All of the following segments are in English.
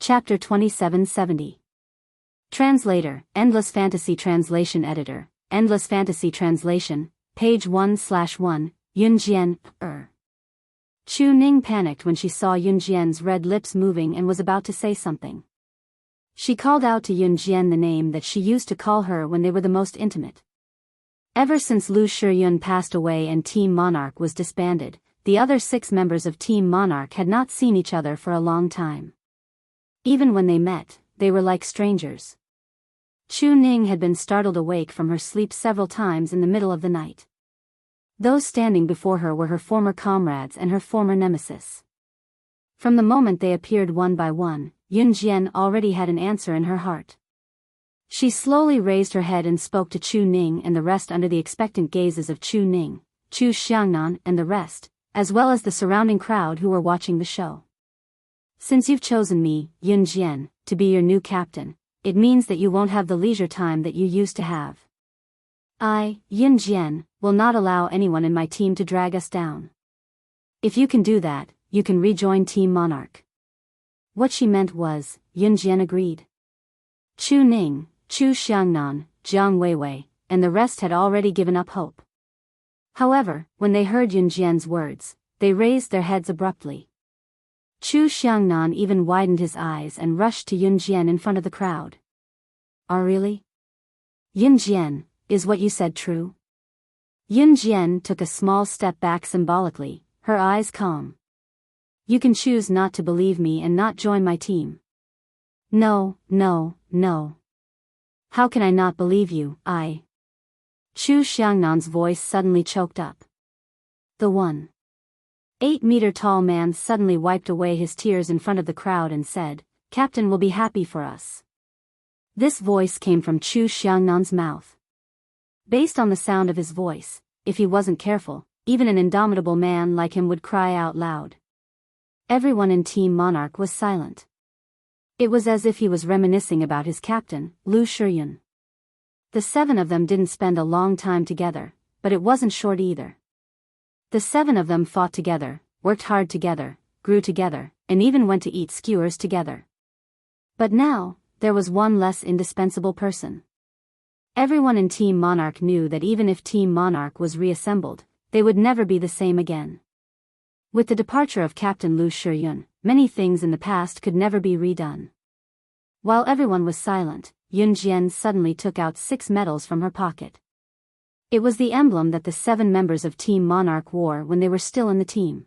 Chapter 2770. Translator, Endless Fantasy Translation Editor, Endless Fantasy Translation, page 1/1, Yunjian, Chu Ning panicked when she saw Yunjian's red lips moving and was about to say something. She called out to Yunjian the name that she used to call her when they were the most intimate. Ever since Lu Shiyun passed away and Team Monarch was disbanded, the other 6 members of Team Monarch had not seen each other for a long time. Even when they met, they were like strangers. Chu Ning had been startled awake from her sleep several times in the middle of the night. Those standing before her were her former comrades and her former nemesis. From the moment they appeared one by one, Yunjian already had an answer in her heart. She slowly raised her head and spoke to Chu Ning and the rest under the expectant gazes of Chu Ning, Chu Xiangnan and the rest, as well as the surrounding crowd who were watching the show. Since you've chosen me, Yunjian, to be your new captain, it means that you won't have the leisure time that you used to have. I, Yunjian, will not allow anyone in my team to drag us down. If you can do that, you can rejoin Team Monarch. What she meant was, Yunjian agreed. Chu Ning, Chu Xiangnan, Jiang Weiwei, and the rest had already given up hope. However, when they heard Yunjian's words, they raised their heads abruptly. Chu Xiangnan even widened his eyes and rushed to Yunjian in front of the crowd. Really? Yunjian, is what you said true? Yunjian took a small step back symbolically, her eyes calm. You can choose not to believe me and not join my team. No. How can I not believe you, Chu Xiangnan's voice suddenly choked up. The 1.8-meter-tall man suddenly wiped away his tears in front of the crowd and said, Captain will be happy for us. This voice came from Chu Xiangnan's mouth. Based on the sound of his voice, if he wasn't careful, even an indomitable man like him would cry out loud. Everyone in Team Monarch was silent. It was as if he was reminiscing about his captain, Lu Shiyun. The 7 of them didn't spend a long time together, but it wasn't short either. The 7 of them fought together, worked hard together, grew together, and even went to eat skewers together. But now, there was one less indispensable person. Everyone in Team Monarch knew that even if Team Monarch was reassembled, they would never be the same again. With the departure of Captain Lu Shiyun, many things in the past could never be redone. While everyone was silent, Yunjian suddenly took out 6 medals from her pocket. It was the emblem that the 7 members of Team Monarch wore when they were still in the team.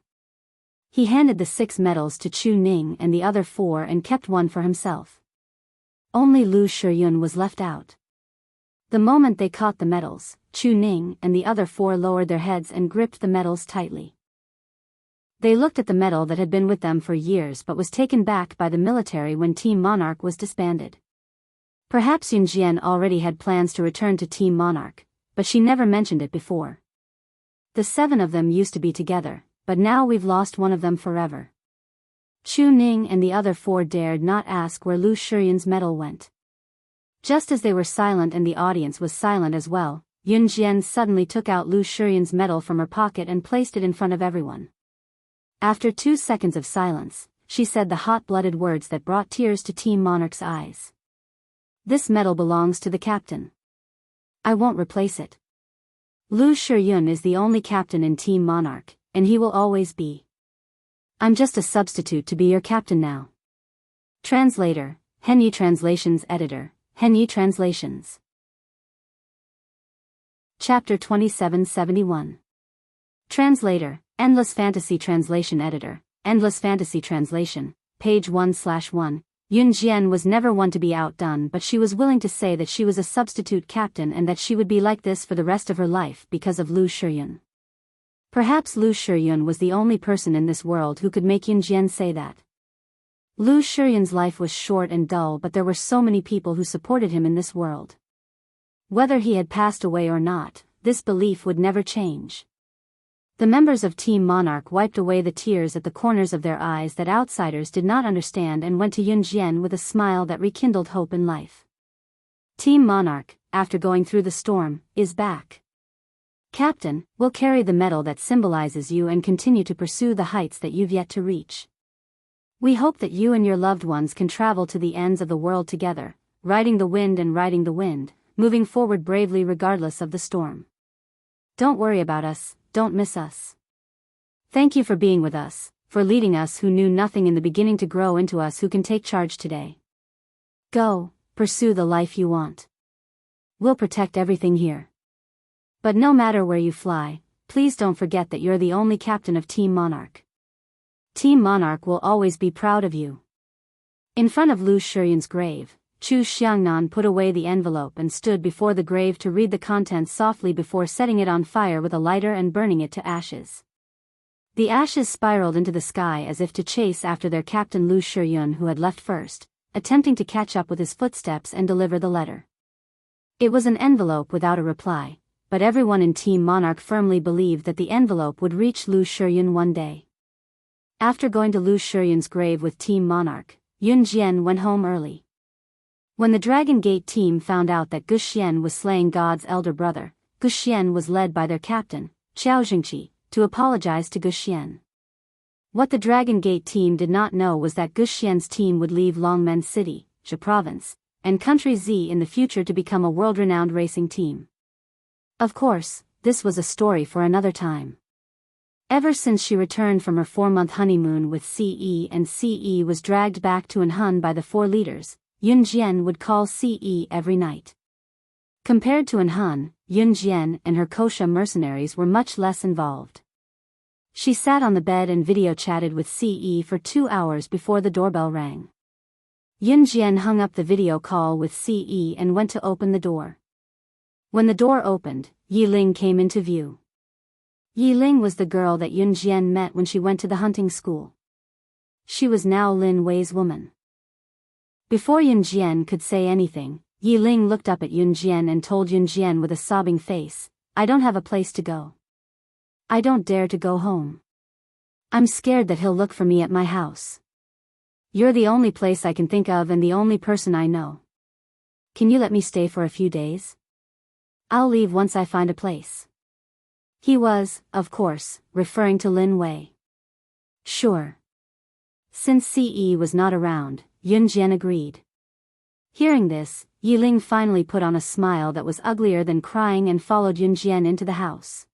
He handed the 6 medals to Chu Ning and the other 4 and kept one for himself. Only Lu Shiyun was left out. The moment they caught the medals, Chu Ning and the other 4 lowered their heads and gripped the medals tightly. They looked at the medal that had been with them for years but was taken back by the military when Team Monarch was disbanded. Perhaps Yunjian already had plans to return to Team Monarch, but she never mentioned it before. The 7 of them used to be together, but now we've lost one of them forever. Chu Ning and the other 4 dared not ask where Lu Shiyun's medal went. Just as they were silent and the audience was silent as well, Yunjian suddenly took out Lu Shiyun's medal from her pocket and placed it in front of everyone. After 2 seconds of silence, she said the hot-blooded words that brought tears to Team Monarch's eyes. This medal belongs to the captain. I won't replace it. Lu Shiyun is the only captain in Team Monarch, and he will always be. I'm just a substitute to be your captain now. Translator, Henyi Translations Editor, Henyi Translations. Chapter 2771. Translator, Endless Fantasy Translation Editor, Endless Fantasy Translation, page 1/1. Yunjian was never one to be outdone, but she was willing to say that she was a substitute captain and that she would be like this for the rest of her life because of Lu Shiyun. Perhaps Lu Shiyun was the only person in this world who could make Yunjian say that. Lu Shiyun's life was short and dull, but there were so many people who supported him in this world. Whether he had passed away or not, this belief would never change. The members of Team Monarch wiped away the tears at the corners of their eyes that outsiders did not understand and went to Yunjian with a smile that rekindled hope in life. Team Monarch, after going through the storm, is back. Captain, we'll carry the medal that symbolizes you and continue to pursue the heights that you've yet to reach. We hope that you and your loved ones can travel to the ends of the world together, riding the wind and riding the wind, moving forward bravely regardless of the storm. Don't worry about us, don't miss us. Thank you for being with us, for leading us who knew nothing in the beginning to grow into us who can take charge today. Go, pursue the life you want. We'll protect everything here. But no matter where you fly, please don't forget that you're the only captain of Team Monarch. Team Monarch will always be proud of you. In front of Lu Shiyun's grave, Chu Xiangnan put away the envelope and stood before the grave to read the contents softly before setting it on fire with a lighter and burning it to ashes. The ashes spiraled into the sky as if to chase after their captain Lu Shiyun, who had left first, attempting to catch up with his footsteps and deliver the letter. It was an envelope without a reply, but everyone in Team Monarch firmly believed that the envelope would reach Lu Shiyun one day. After going to Lu Shiyun's grave with Team Monarch, Yun Jian went home early. When the Dragon Gate team found out that Guxian was slaying God's elder brother, Guxian was led by their captain, Xiao Jingqi, to apologize to Guxian. What the Dragon Gate team did not know was that Guxian's team would leave Longmen City, Zhe Province, and Country Z in the future to become a world-renowned racing team. Of course, this was a story for another time. Ever since she returned from her 4-month honeymoon with CE and CE was dragged back to Anhun by the 4 leaders, Yun Jian would call CE every night. Compared to Anhun, Yun Jian and her Kosha mercenaries were much less involved. She sat on the bed and video chatted with CE for 2 hours before the doorbell rang. Yun Jian hung up the video call with CE and went to open the door. When the door opened, Yi Ling came into view. Yi Ling was the girl that Yun Jian met when she went to the hunting school. She was now Lin Wei's woman. Before Yun Jian could say anything, Yi Ling looked up at Yun Jian and told Yun Jian with a sobbing face, "I don't have a place to go. I don't dare to go home. I'm scared that he'll look for me at my house. You're the only place I can think of and the only person I know. Can you let me stay for a few days? I'll leave once I find a place." He was, of course, referring to Lin Wei. Sure. Since CE was not around, Yun Jian agreed. Hearing this, Yi Ling finally put on a smile that was uglier than crying and followed Yun Jian into the house.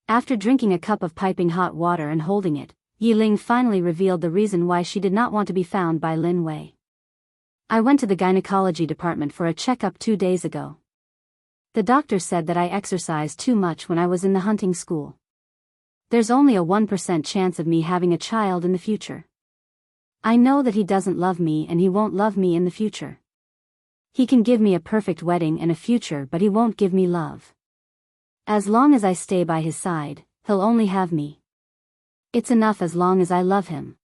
After drinking a cup of piping hot water and holding it, Yi Ling finally revealed the reason why she did not want to be found by Lin Wei. "I went to the gynecology department for a checkup 2 days ago. The doctor said that I exercised too much when I was in the hunting school. There's only a 1% chance of me having a child in the future. I know that he doesn't love me and he won't love me in the future. He can give me a perfect wedding and a future, but he won't give me love. As long as I stay by his side, he'll only have me. It's enough as long as I love him.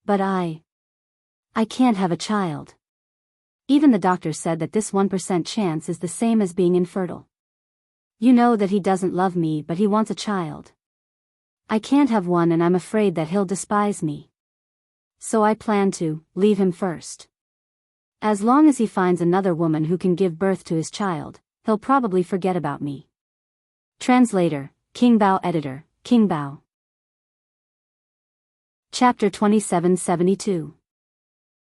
But I can't have a child. Even the doctor said that this 1% chance is the same as being infertile. You know that he doesn't love me, but he wants a child. I can't have one and I'm afraid that he'll despise me. So I plan to leave him first. As long as he finds another woman who can give birth to his child, he'll probably forget about me." Translator, King Bao. Editor, King Bao. Chapter 2772.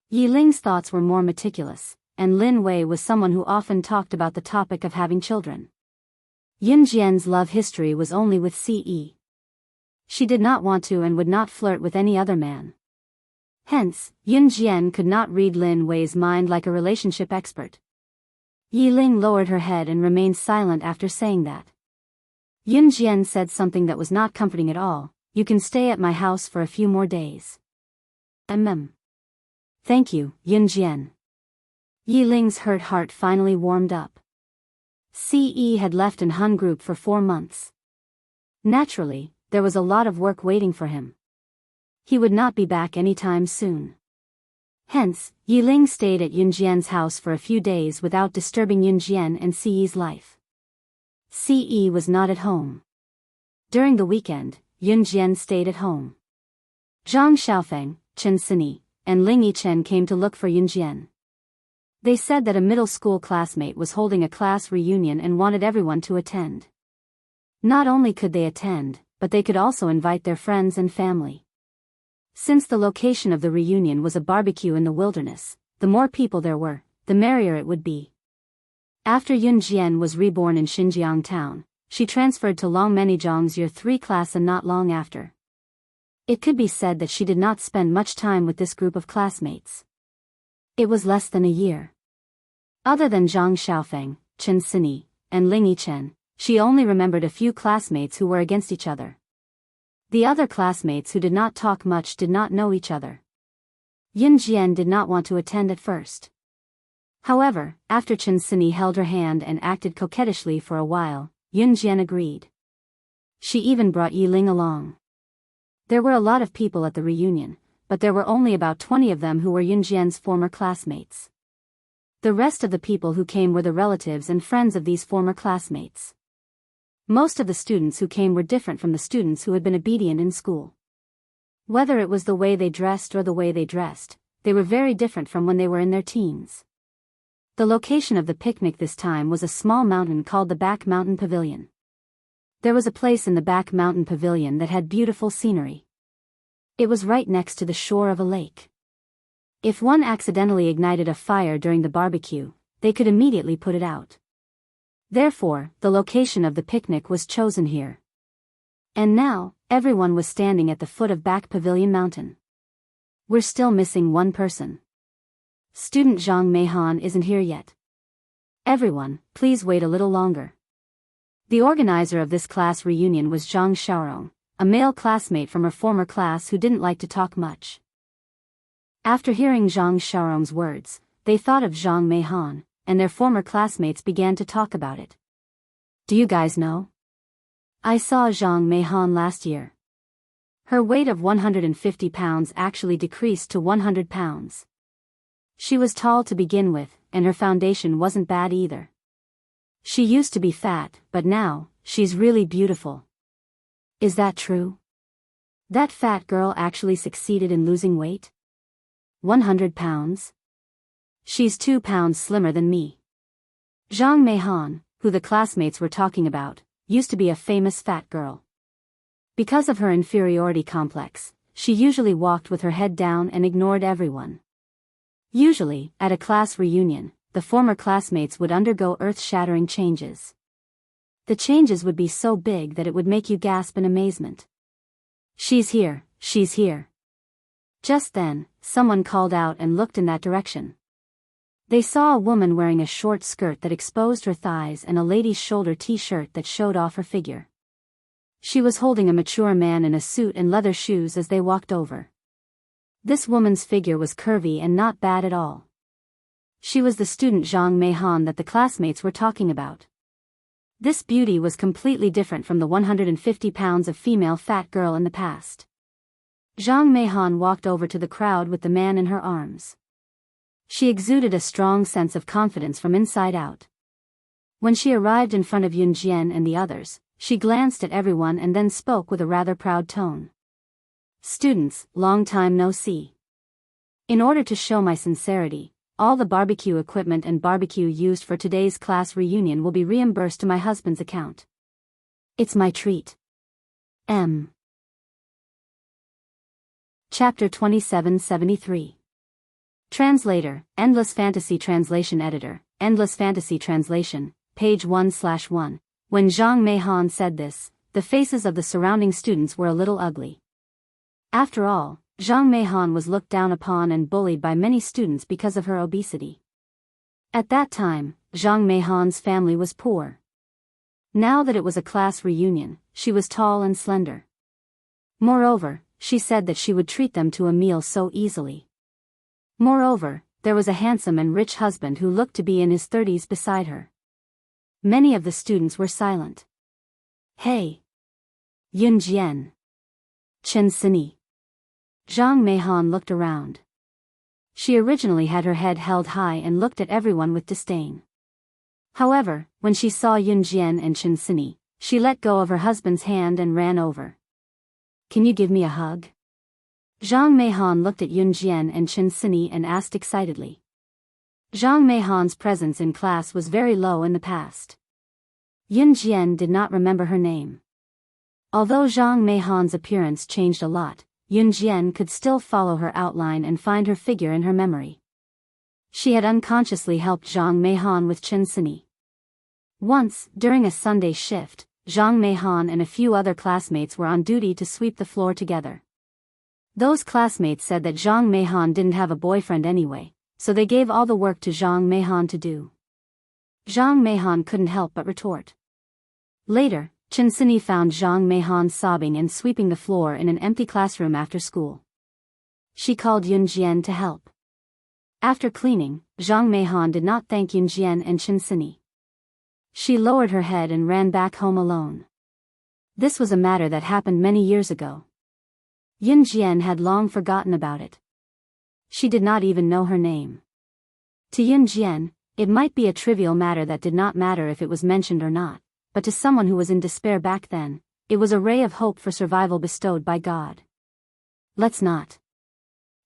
Yi Ling's thoughts were more meticulous, and Lin Wei was someone who often talked about the topic of having children. Yun Jian's love history was only with CE. She did not want to and would not flirt with any other man. Hence, Yun Jian could not read Lin Wei's mind like a relationship expert. Yi Ling lowered her head and remained silent after saying that. Yun Jian said something that was not comforting at all. "You can stay at my house for a few more days." Thank you, Yun Jian. Yi Ling's hurt heart finally warmed up. CE had left in Hun Group for 4 months. Naturally, there was a lot of work waiting for him. He would not be back anytime soon. Hence, Yi Ling stayed at Yun Jian's house for a few days without disturbing Yun Jian and CE's life. CE was not at home. During the weekend, Yun Jian stayed at home. Zhang Xiaofeng, Chen Sini, and Ling Yichen came to look for Yun Jian. They said that a middle school classmate was holding a class reunion and wanted everyone to attend. Not only could they attend, but they could also invite their friends and family. Since the location of the reunion was a barbecue in the wilderness, the more people there were, the merrier it would be. After Yun Jian was reborn in Xinjiang town, she transferred to Longmenizhong's Year 3 class and not long after. It could be said that she did not spend much time with this group of classmates. It was less than a year. Other than Zhang Xiaofeng, Chen Sini, and Ling Yichen, she only remembered a few classmates who were against each other. The other classmates who did not talk much did not know each other. Yun Jian did not want to attend at first. However, after Chen Sini held her hand and acted coquettishly for a while, Yun Jian agreed. She even brought Yi Ling along. There were a lot of people at the reunion, but there were only about 20 of them who were Yun Jian's former classmates. The rest of the people who came were the relatives and friends of these former classmates. Most of the students who came were different from the students who had been obedient in school. Whether it was the way they dressed or the way they dressed, they were very different from when they were in their teens. The location of the picnic this time was a small mountain called the Back Mountain Pavilion. There was a place in the Back Mountain Pavilion that had beautiful scenery. It was right next to the shore of a lake. If one accidentally ignited a fire during the barbecue, they could immediately put it out. Therefore, the location of the picnic was chosen here. And now, everyone was standing at the foot of Back Pavilion Mountain. We're still missing one person. Student Zhang Meihan isn't here yet. Everyone, please wait a little longer. The organizer of this class reunion was Zhang Xiaorong, a male classmate from her former class who didn't like to talk much. After hearing Zhang Xiaorong's words, they thought of Zhang Meihan, and their former classmates began to talk about it. Do you guys know? I saw Zhang Meihan last year. Her weight of 150 pounds actually decreased to 100 pounds. She was tall to begin with, and her foundation wasn't bad either. She used to be fat, but now, she's really beautiful. Is that true? That fat girl actually succeeded in losing weight? 100 pounds? She's 2 pounds slimmer than me. Zhang Meihan, who the classmates were talking about, used to be a famous fat girl. Because of her inferiority complex, she usually walked with her head down and ignored everyone. Usually, at a class reunion, the former classmates would undergo earth-shattering changes. The changes would be so big that it would make you gasp in amazement. She's here, she's here. Just then, someone called out and looked in that direction. They saw a woman wearing a short skirt that exposed her thighs and a lady's shoulder t-shirt that showed off her figure. She was holding a mature man in a suit and leather shoes as they walked over. This woman's figure was curvy and not bad at all. She was the student Zhang Meihan that the classmates were talking about. This beauty was completely different from the 150 pounds of female fat girl in the past. Zhang Meihan walked over to the crowd with the man in her arms. She exuded a strong sense of confidence from inside out. When she arrived in front of Yun Jian and the others, she glanced at everyone and then spoke with a rather proud tone. Students, long time no see. In order to show my sincerity, all the barbecue equipment and barbecue used for today's class reunion will be reimbursed to my husband's account. It's my treat. M. Chapter 2773. Translator, Endless Fantasy Translation Editor, Endless Fantasy Translation, page 1/1. When Zhang Meihan said this, the faces of the surrounding students were a little ugly. After all, Zhang Meihan was looked down upon and bullied by many students because of her obesity. At that time, Zhang Meihan's family was poor. Now that it was a class reunion, she was tall and slender. Moreover, she said that she would treat them to a meal so easily. Moreover, there was a handsome and rich husband who looked to be in his 30s beside her. Many of the students were silent. Hey! Yun Jian. Chen Sini. Zhang Meihan looked around. She originally had her head held high and looked at everyone with disdain. However, when she saw Yun Jian and Chen Sini, she let go of her husband's hand and ran over. Can you give me a hug? Zhang Meihan looked at Yun Jian and Chen Sini and asked excitedly. Zhang Meihan's presence in class was very low in the past. Yun Jian did not remember her name. Although Zhang Meihan's appearance changed a lot, Yunjian could still follow her outline and find her figure in her memory. She had unconsciously helped Zhang Meihan with Chen Sini. Once, during a Sunday shift, Zhang Meihan and a few other classmates were on duty to sweep the floor together. Those classmates said that Zhang Meihan didn't have a boyfriend anyway, so they gave all the work to Zhang Meihan to do. Zhang Meihan couldn't help but retort. Later, Chen Sini found Zhang Meihan sobbing and sweeping the floor in an empty classroom after school. She called Yunjian to help. After cleaning, Zhang Meihan did not thank Yunjian and Chen Sini. She lowered her head and ran back home alone. This was a matter that happened many years ago. Yunjian had long forgotten about it. She did not even know her name. To Yunjian, it might be a trivial matter that did not matter if it was mentioned or not, but to someone who was in despair back then, it was a ray of hope for survival bestowed by God. Let's not.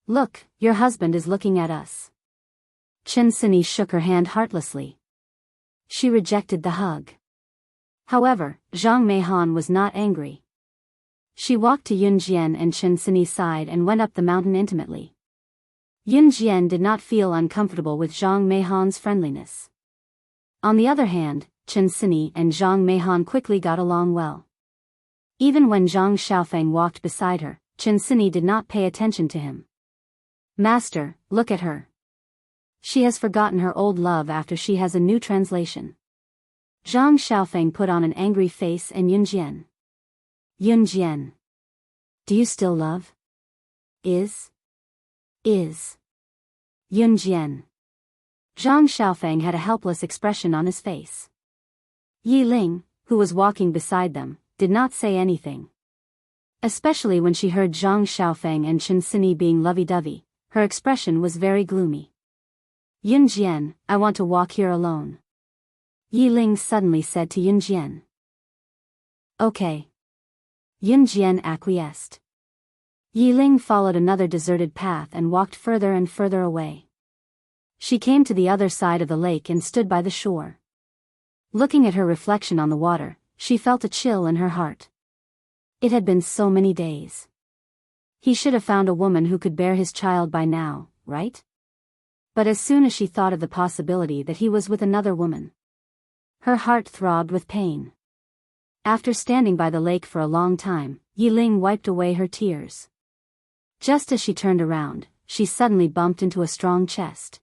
Look, your husband is looking at us. Chen Sini shook her hand heartlessly. She rejected the hug. However, Zhang Meihan was not angry. She walked to Yunjian and Chen Sini's side and went up the mountain intimately. Yunjian did not feel uncomfortable with Zhang Meihan's friendliness. On the other hand, Chen Sini and Zhang Meihan quickly got along well. Even when Zhang Xiaofeng walked beside her, Chen Sini did not pay attention to him. Master, look at her. She has forgotten her old love after she has a new translation. Zhang Xiaofeng put on an angry face and Yunjian. Yunjian. Do you still love? Is. Yunjian. Zhang Xiaofeng had a helpless expression on his face. Yi Ling, who was walking beside them, did not say anything. Especially when she heard Zhang Xiaofeng and Chen Sini being lovey-dovey, her expression was very gloomy. Yunjian, I want to walk here alone. Yi Ling suddenly said to Yunjian. Okay. Yunjian acquiesced. Yi Ling followed another deserted path and walked further and further away. She came to the other side of the lake and stood by the shore. Looking at her reflection on the water, she felt a chill in her heart. It had been so many days. He should have found a woman who could bear his child by now, right? But as soon as she thought of the possibility that he was with another woman, her heart throbbed with pain. After standing by the lake for a long time, Yi Ling wiped away her tears. Just as she turned around, she suddenly bumped into a strong chest.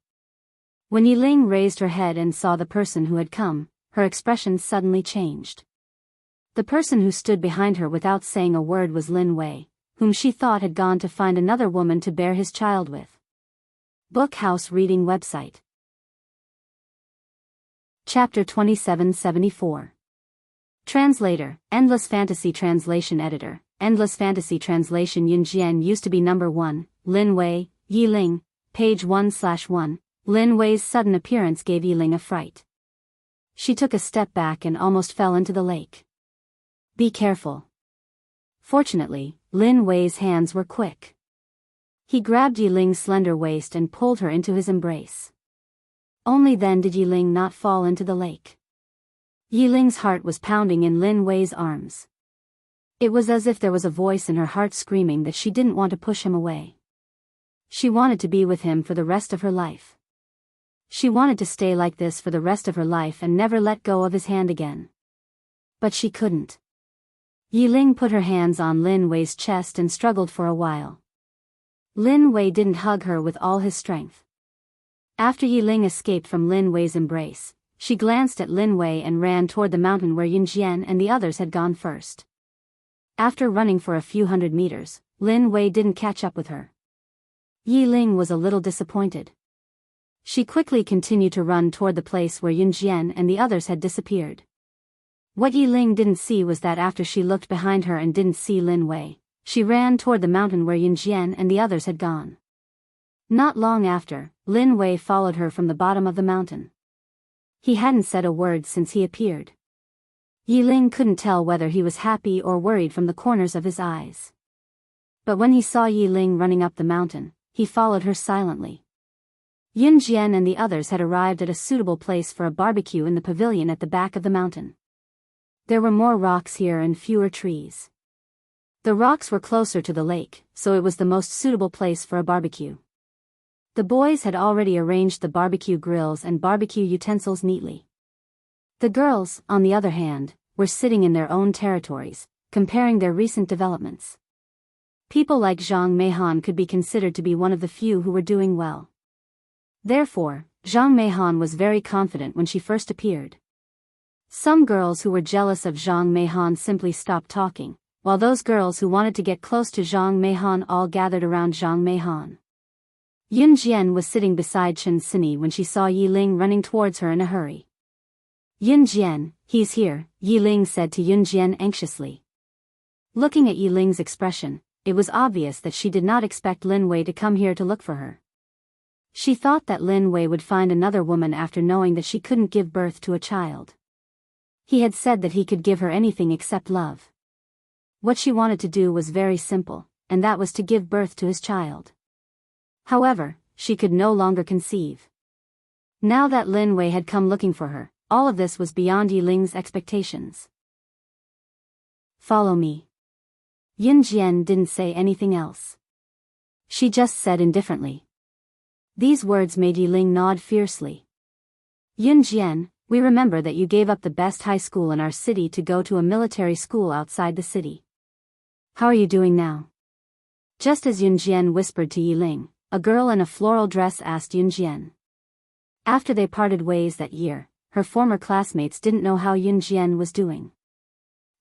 When Yi Ling raised her head and saw the person who had come, her expression suddenly changed. The person who stood behind her without saying a word was Lin Wei, whom she thought had gone to find another woman to bear his child with. Bookhouse Reading Website. Chapter 2774. Translator, Endless Fantasy Translation Editor, Endless Fantasy Translation. Yunjian used to be number 1, Lin Wei, Yi Ling, page 1/1. Lin Wei's sudden appearance gave Yi Ling a fright. She took a step back and almost fell into the lake. Be careful. Fortunately, Lin Wei's hands were quick. He grabbed Yi Ling's slender waist and pulled her into his embrace. Only then did Yi Ling not fall into the lake. Yi Ling's heart was pounding in Lin Wei's arms. It was as if there was a voice in her heart screaming that she didn't want to push him away. She wanted to be with him for the rest of her life. She wanted to stay like this for the rest of her life and never let go of his hand again. But she couldn't. Yi Ling put her hands on Lin Wei's chest and struggled for a while. Lin Wei didn't hug her with all his strength. After Yi Ling escaped from Lin Wei's embrace, she glanced at Lin Wei and ran toward the mountain where Yunjian and the others had gone first. After running for a few hundred meters, Lin Wei didn't catch up with her. Yi Ling was a little disappointed. She quickly continued to run toward the place where Yunjian and the others had disappeared. What Yi Ling didn't see was that after she looked behind her and didn't see Lin Wei, she ran toward the mountain where Yunjian and the others had gone. Not long after, Lin Wei followed her from the bottom of the mountain. He hadn't said a word since he appeared. Yi Ling couldn't tell whether he was happy or worried from the corners of his eyes. But when he saw Yi Ling running up the mountain, he followed her silently. Yunjian and the others had arrived at a suitable place for a barbecue in the pavilion at the back of the mountain. There were more rocks here and fewer trees. The rocks were closer to the lake, so it was the most suitable place for a barbecue. The boys had already arranged the barbecue grills and barbecue utensils neatly. The girls, on the other hand, were sitting in their own territories, comparing their recent developments. People like Zhang Meihan could be considered to be one of the few who were doing well. Therefore, Zhang Meihan was very confident when she first appeared. Some girls who were jealous of Zhang Meihan simply stopped talking, while those girls who wanted to get close to Zhang Meihan all gathered around Zhang Meihan. Yun Jian was sitting beside Chen Sini when she saw Yi Ling running towards her in a hurry. Yun Jian, he's here, Yi Ling said to Yun Jian anxiously. Looking at Yi Ling's expression, it was obvious that she did not expect Lin Wei to come here to look for her. She thought that Lin Wei would find another woman after knowing that she couldn't give birth to a child. He had said that he could give her anything except love. What she wanted to do was very simple, and that was to give birth to his child. However, she could no longer conceive. Now that Lin Wei had come looking for her, all of this was beyond Yi Ling's expectations. Follow me. Yun Jian didn't say anything else. She just said indifferently. These words made Yi Ling nod fiercely. Yun Jian, we remember that you gave up the best high school in our city to go to a military school outside the city. How are you doing now? Just as Yun Jian whispered to Yi Ling, a girl in a floral dress asked Yun Jian. After they parted ways that year, her former classmates didn't know how Yun Jian was doing.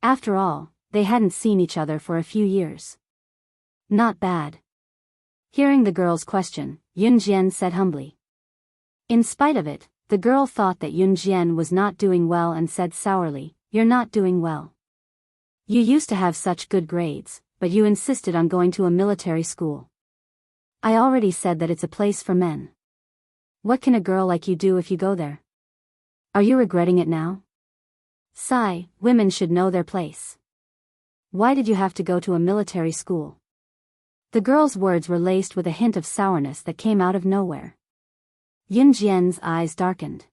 After all, they hadn't seen each other for a few years. Not bad. Hearing the girl's question, Yun Jian said humbly. In spite of it, the girl thought that Yun Jian was not doing well and said sourly, "You're not doing well. You used to have such good grades, but you insisted on going to a military school. I already said that it's a place for men. What can a girl like you do if you go there? Are you regretting it now? Sigh, women should know their place. Why did you have to go to a military school?" The girl's words were laced with a hint of sourness that came out of nowhere. Yun Jian's eyes darkened.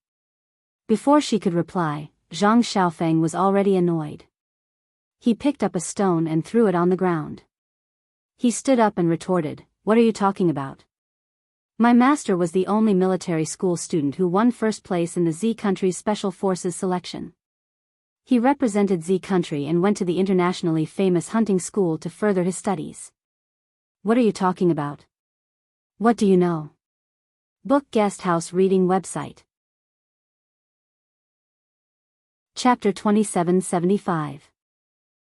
Before she could reply, Zhang Xiaofeng was already annoyed. He picked up a stone and threw it on the ground. He stood up and retorted, "What are you talking about? My master was the only military school student who won first place in the Z country's special forces selection. He represented Z country and went to the internationally famous hunting school to further his studies. What are you talking about? What do you know?" Book Guest House Reading Website. Chapter 2775.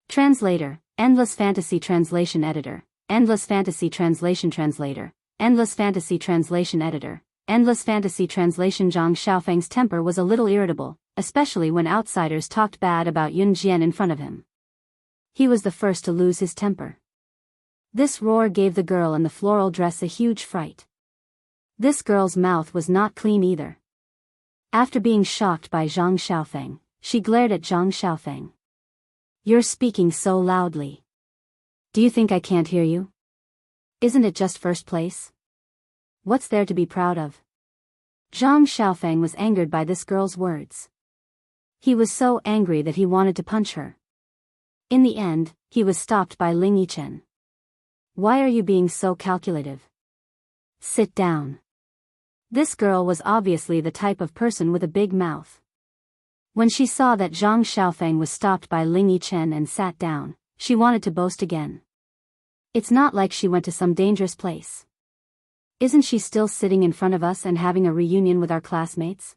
Translator, Endless Fantasy Translation Editor, Endless Fantasy Translation Translator, Endless Fantasy Translation Editor, Endless Fantasy Translation. Zhang Xiaofeng's temper was a little irritable, especially when outsiders talked bad about Yun Jian in front of him. He was the first to lose his temper. This roar gave the girl in the floral dress a huge fright. This girl's mouth was not clean either. After being shocked by Zhang Xiaofeng, she glared at Zhang Xiaofeng. "You're speaking so loudly. Do you think I can't hear you? Isn't it just first place? What's there to be proud of?" Zhang Xiaofeng was angered by this girl's words. He was so angry that he wanted to punch her. In the end, he was stopped by Ling Yichen. "Why are you being so calculative? Sit down." This girl was obviously the type of person with a big mouth. When she saw that Zhang Xiaofeng was stopped by Ling Yichen and sat down, she wanted to boast again. It's not like she went to some dangerous place. Isn't she still sitting in front of us and having a reunion with our classmates?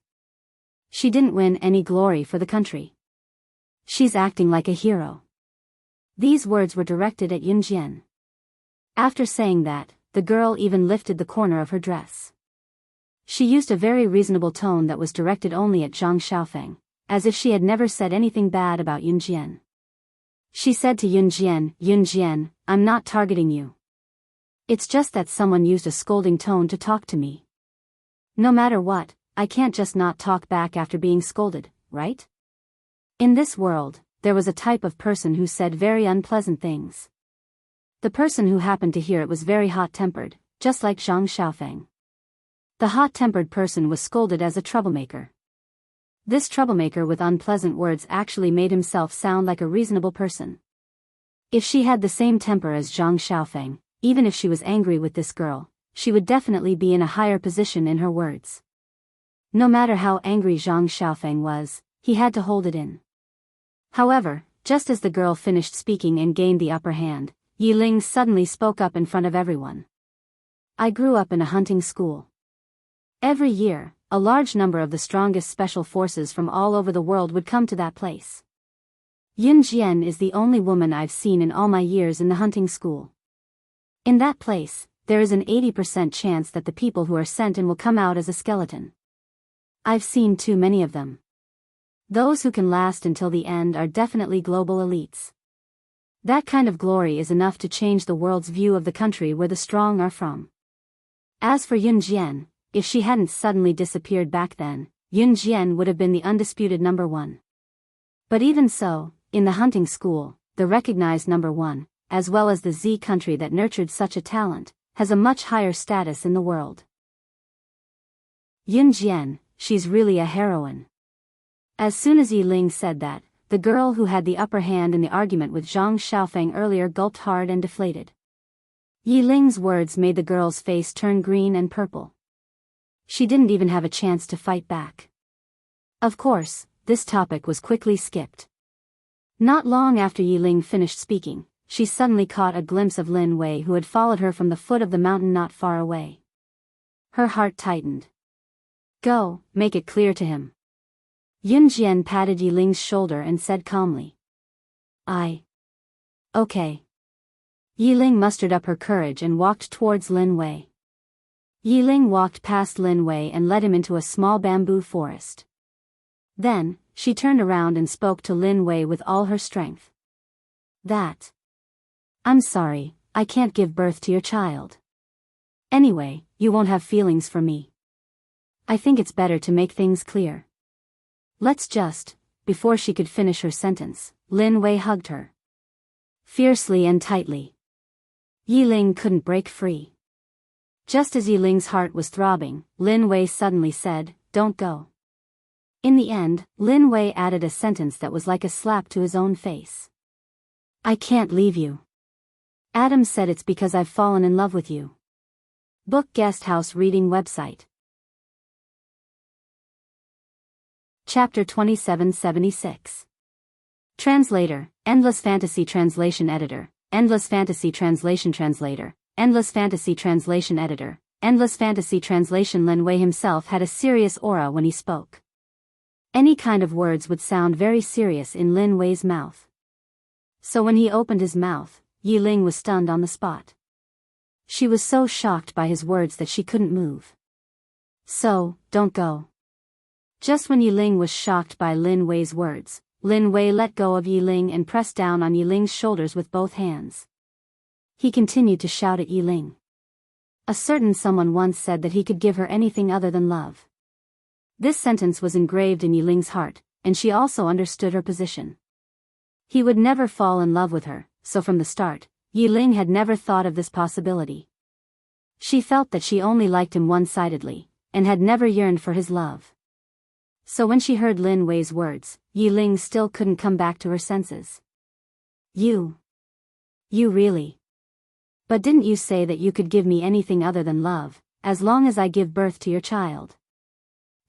She didn't win any glory for the country. She's acting like a hero. These words were directed at Yun Jian. After saying that, the girl even lifted the corner of her dress. She used a very reasonable tone that was directed only at Zhang Xiaofeng, as if she had never said anything bad about Yun Jian. She said to Yun Jian, "I'm not targeting you. It's just that someone used a scolding tone to talk to me. No matter what, I can't just not talk back after being scolded, right?" In this world, there was a type of person who said very unpleasant things. The person who happened to hear it was very hot-tempered, just like Zhang Xiaofeng. The hot-tempered person was scolded as a troublemaker. This troublemaker with unpleasant words actually made himself sound like a reasonable person. If she had the same temper as Zhang Xiaofeng, even if she was angry with this girl, she would definitely be in a higher position in her words. No matter how angry Zhang Xiaofeng was, he had to hold it in. However, just as the girl finished speaking and gained the upper hand, Yi Ling suddenly spoke up in front of everyone. I grew up in a hunting school. Every year, a large number of the strongest special forces from all over the world would come to that place. Yun Jian is the only woman I've seen in all my years in the hunting school. In that place, there is an 80% chance that the people who are sent in will come out as a skeleton. I've seen too many of them. Those who can last until the end are definitely global elites. That kind of glory is enough to change the world's view of the country where the strong are from. As for Yun Jian, if she hadn't suddenly disappeared back then, Yun Jian would have been the undisputed number one. But even so, in the hunting school, the recognized number one, as well as the Z country that nurtured such a talent, has a much higher status in the world. Yun Jian, she's really a heroine. As soon as Yi Ling said that, the girl who had the upper hand in the argument with Zhang Xiaofeng earlier gulped hard and deflated. Yi Ling's words made the girl's face turn green and purple. She didn't even have a chance to fight back. Of course, this topic was quickly skipped. Not long after Yi Ling finished speaking, she suddenly caught a glimpse of Lin Wei, who had followed her from the foot of the mountain not far away. Her heart tightened. Go, make it clear to him. Yun Jian patted Yi Ling's shoulder and said calmly. Okay. Yi Ling mustered up her courage and walked towards Lin Wei. Yi Ling walked past Lin Wei and led him into a small bamboo forest. Then, she turned around and spoke to Lin Wei with all her strength. I'm sorry, I can't give birth to your child. Anyway, you won't have feelings for me. I think it's better to make things clear. Before she could finish her sentence, Lin Wei hugged her. Fiercely and tightly. Yi Ling couldn't break free. Just as Yi Ling's heart was throbbing, Lin Wei suddenly said, "Don't go." In the end, Lin Wei added a sentence that was like a slap to his own face. I can't leave you. Adam said it's because I've fallen in love with you. Book Guesthouse Reading Website. Chapter 2776. Translator, Endless Fantasy Translation Editor, Endless Fantasy Translation Translator, Endless Fantasy Translation Editor, Endless Fantasy Translation. Lin Wei himself had a serious aura when he spoke. Any kind of words would sound very serious in Lin Wei's mouth. So when he opened his mouth, Yi Ling was stunned on the spot. She was so shocked by his words that she couldn't move. So, don't go. Just when Yi Ling was shocked by Lin Wei's words, Lin Wei let go of Yi Ling and pressed down on Yi Ling's shoulders with both hands. He continued to shout at Yi Ling. A certain someone once said that he could give her anything other than love. This sentence was engraved in Yi Ling's heart, and she also understood her position. He would never fall in love with her, so from the start, Yi Ling had never thought of this possibility. She felt that she only liked him one-sidedly, and had never yearned for his love. So when she heard Lin Wei's words, Yi Ling still couldn't come back to her senses. You really? But didn't you say that you could give me anything other than love, as long as I give birth to your child?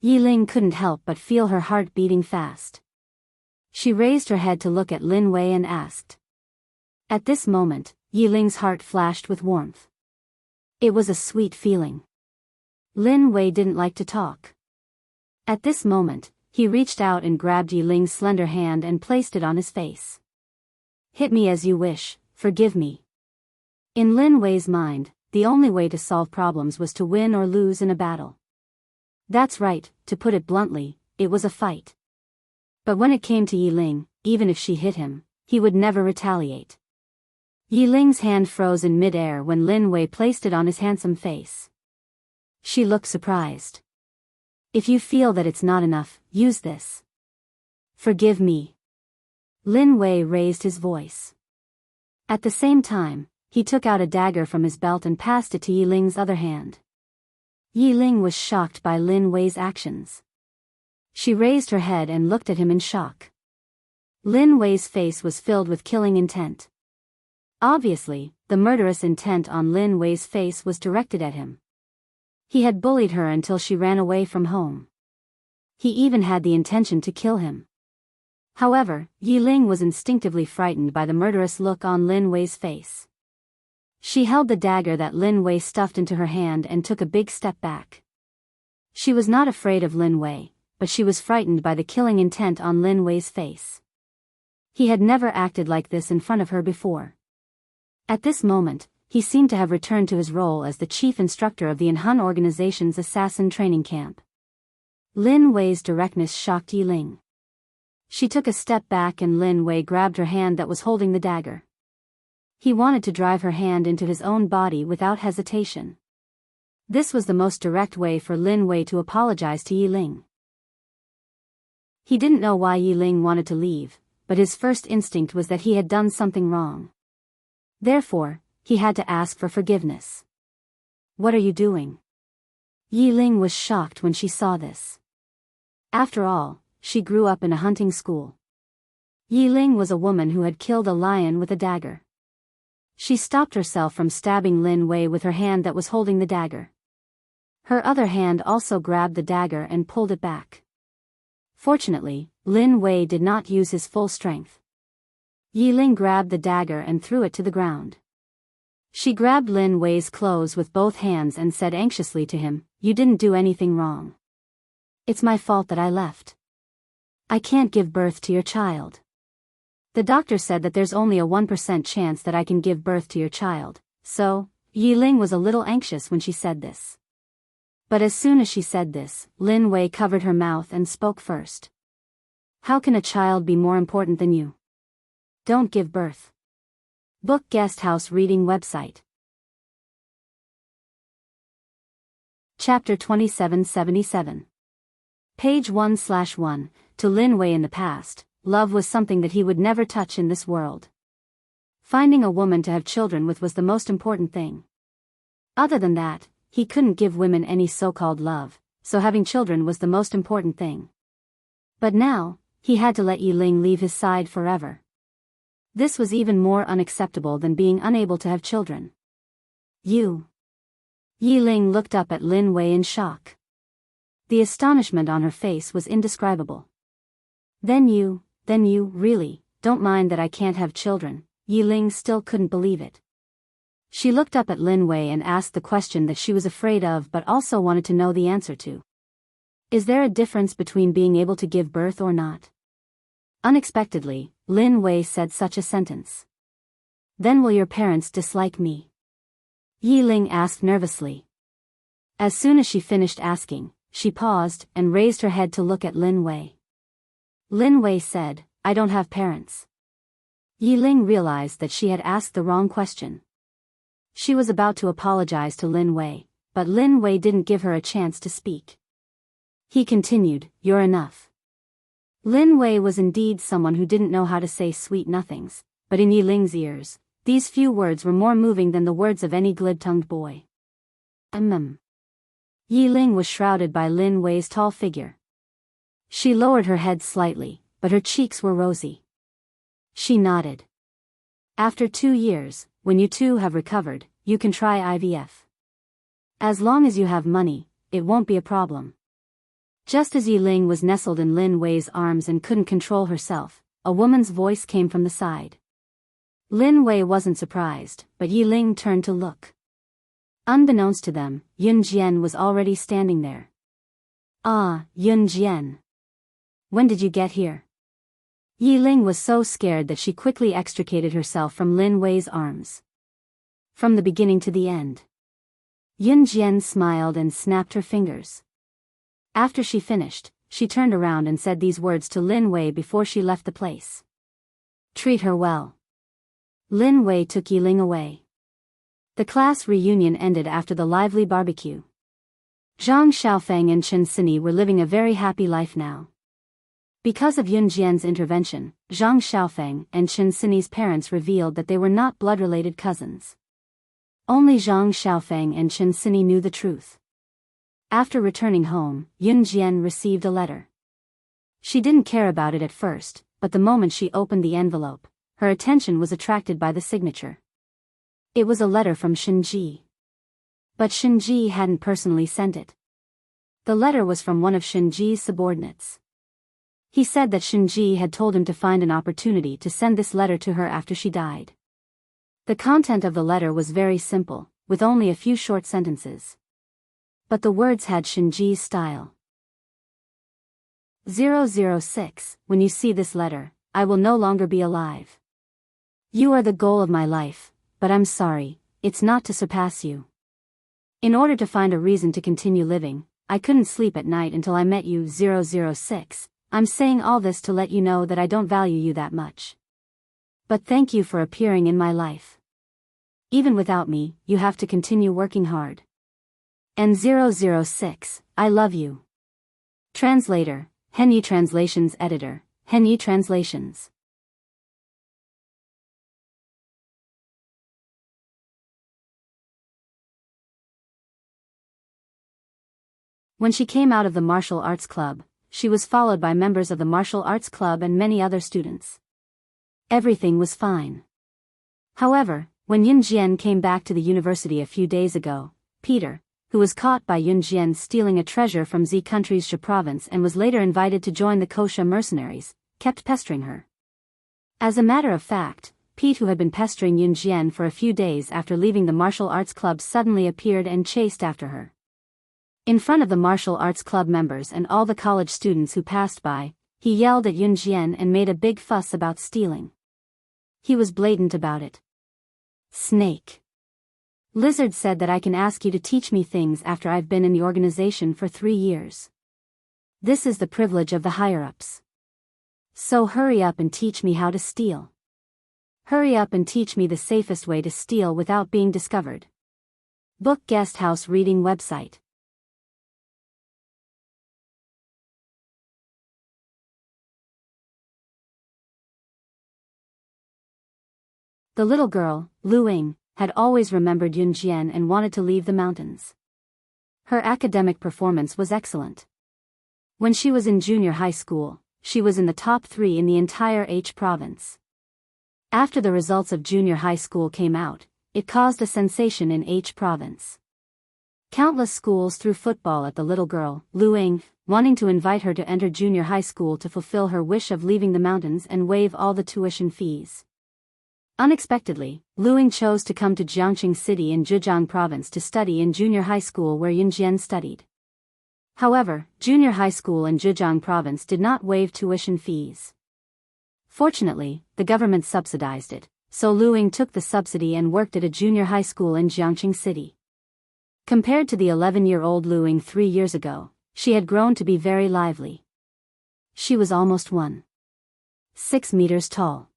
Yi Ling couldn't help but feel her heart beating fast. She raised her head to look at Lin Wei and asked. At this moment, Yi Ling's heart flashed with warmth. It was a sweet feeling. Lin Wei didn't like to talk. At this moment, he reached out and grabbed Yi Ling's slender hand and placed it on his face. Hit me as you wish, forgive me. In Lin Wei's mind, the only way to solve problems was to win or lose in a battle. That's right, to put it bluntly, it was a fight. But when it came to Yi Ling, even if she hit him, he would never retaliate. Yi Ling's hand froze in mid-air when Lin Wei placed it on his handsome face. She looked surprised. If you feel that it's not enough, use this. Forgive me. Lin Wei raised his voice. At the same time, he took out a dagger from his belt and passed it to Yi Ling's other hand. Yi Ling was shocked by Lin Wei's actions. She raised her head and looked at him in shock. Lin Wei's face was filled with killing intent. Obviously, the murderous intent on Lin Wei's face was directed at him. He had bullied her until she ran away from home. He even had the intention to kill him. However, Yi Ling was instinctively frightened by the murderous look on Lin Wei's face. She held the dagger that Lin Wei stuffed into her hand and took a big step back. She was not afraid of Lin Wei, but she was frightened by the killing intent on Lin Wei's face. He had never acted like this in front of her before. At this moment, he seemed to have returned to his role as the chief instructor of the Inhun organization's assassin training camp. Lin Wei's directness shocked Yi Ling. She took a step back and Lin Wei grabbed her hand that was holding the dagger. He wanted to drive her hand into his own body without hesitation. This was the most direct way for Lin Wei to apologize to Yi Ling. He didn't know why Yi Ling wanted to leave, but his first instinct was that he had done something wrong. Therefore, he had to ask for forgiveness. "What are you doing?" Yi Ling was shocked when she saw this. After all, she grew up in a hunting school. Yi Ling was a woman who had killed a lion with a dagger. She stopped herself from stabbing Lin Wei with her hand that was holding the dagger. Her other hand also grabbed the dagger and pulled it back. Fortunately, Lin Wei did not use his full strength. Yi Ling grabbed the dagger and threw it to the ground. She grabbed Lin Wei's clothes with both hands and said anxiously to him, "You didn't do anything wrong. It's my fault that I left. I can't give birth to your child. The doctor said that there's only a 1% chance that I can give birth to your child, so..." Yi Ling was a little anxious when she said this. But as soon as she said this, Lin Wei covered her mouth and spoke first. "How can a child be more important than you? Don't give birth." Book Guest House Reading Website. Chapter 2777. Page 1/1. To Lin Wei in the past, love was something that he would never touch in this world. Finding a woman to have children with was the most important thing. Other than that, he couldn't give women any so-called love, so having children was the most important thing. But now, he had to let Yi Ling leave his side forever. This was even more unacceptable than being unable to have children. "You..." Yi Ling looked up at Lin Wei in shock. The astonishment on her face was indescribable. Then you, really, don't mind that I can't have children?" Yi Ling still couldn't believe it. She looked up at Lin Wei and asked the question that she was afraid of but also wanted to know the answer to. Is there a difference between being able to give birth or not? Unexpectedly, Lin Wei said such a sentence. "Then will your parents dislike me?" Yi Ling asked nervously. As soon as she finished asking, she paused and raised her head to look at Lin Wei. Lin Wei said, "I don't have parents." Yi Ling realized that she had asked the wrong question. She was about to apologize to Lin Wei, but Lin Wei didn't give her a chance to speak. He continued, "You're enough." Lin Wei was indeed someone who didn't know how to say sweet nothings, but in Yi Ling's ears, these few words were more moving than the words of any glib-tongued boy. Yi Ling was shrouded by Lin Wei's tall figure. She lowered her head slightly, but her cheeks were rosy. She nodded. "After 2 years, when you two have recovered, you can try IVF. As long as you have money, it won't be a problem." Just as Yi Ling was nestled in Lin Wei's arms and couldn't control herself, a woman's voice came from the side. Lin Wei wasn't surprised, but Yi Ling turned to look. Unbeknownst to them, Yun Jian was already standing there. "Ah, Yun Jian. When did you get here?" Yi Ling was so scared that she quickly extricated herself from Lin Wei's arms. "From the beginning to the end." Yun Jian smiled and snapped her fingers. After she finished, she turned around and said these words to Lin Wei before she left the place. "Treat her well." Lin Wei took Yi Ling away. The class reunion ended after the lively barbecue. Zhang Xiaofeng and Chen Sini were living a very happy life now. Because of Yun Jian's intervention, Zhang Xiaofeng and Chen Sini's parents revealed that they were not blood-related cousins. Only Zhang Xiaofeng and Chen Sini knew the truth. After returning home, Yun Jian received a letter. She didn't care about it at first, but the moment she opened the envelope, her attention was attracted by the signature. It was a letter from Shinji. But Shinji hadn't personally sent it. The letter was from one of Shinji's subordinates. He said that Shinji had told him to find an opportunity to send this letter to her after she died. The content of the letter was very simple, with only a few short sentences. But the words had Shinji's style. 006, when you see this letter, I will no longer be alive. You are the goal of my life, but I'm sorry, it's not to surpass you. In order to find a reason to continue living, I couldn't sleep at night until I met you. 006, I'm saying all this to let you know that I don't value you that much. But thank you for appearing in my life. Even without me, you have to continue working hard. And 006, I love you. Translator, Henyi Translations Editor, Henyi Translations. When she came out of the martial arts club, she was followed by members of the martial arts club and many other students. Everything was fine. However, when Yun Jian came back to the university a few days ago, Peter, who was caught by Yun Jian stealing a treasure from Z country's Xia province and was later invited to join the Kosha mercenaries, kept pestering her. As a matter of fact, Pete, who had been pestering Yun Jian for a few days after leaving the martial arts club, suddenly appeared and chased after her. In front of the martial arts club members and all the college students who passed by, he yelled at Yun Jian and made a big fuss about stealing. He was blatant about it. Snake. Lizard said that I can ask you to teach me things after I've been in the organization for 3 years. This is the privilege of the higher-ups. So hurry up and teach me how to steal. Hurry up and teach me the safest way to steal without being discovered. Book Guest House Reading Website. The little girl, Lu Ying, had always remembered Yun Jian and wanted to leave the mountains. Her academic performance was excellent. When she was in junior high school, she was in the top 3 in the entire H province. After the results of junior high school came out, it caused a sensation in H province. Countless schools threw football at the little girl, Lu Ying, wanting to invite her to enter junior high school to fulfill her wish of leaving the mountains and waive all the tuition fees. Unexpectedly, Lu Ying chose to come to Jiangxing City in Zhejiang Province to study in junior high school where Yun Jian studied. However, junior high school in Zhejiang Province did not waive tuition fees. Fortunately, the government subsidized it, so Lu Ying took the subsidy and worked at a junior high school in Jiangxing City. Compared to the 11-year-old Lu Ying 3 years ago, she had grown to be very lively. She was almost 1.6 meters tall.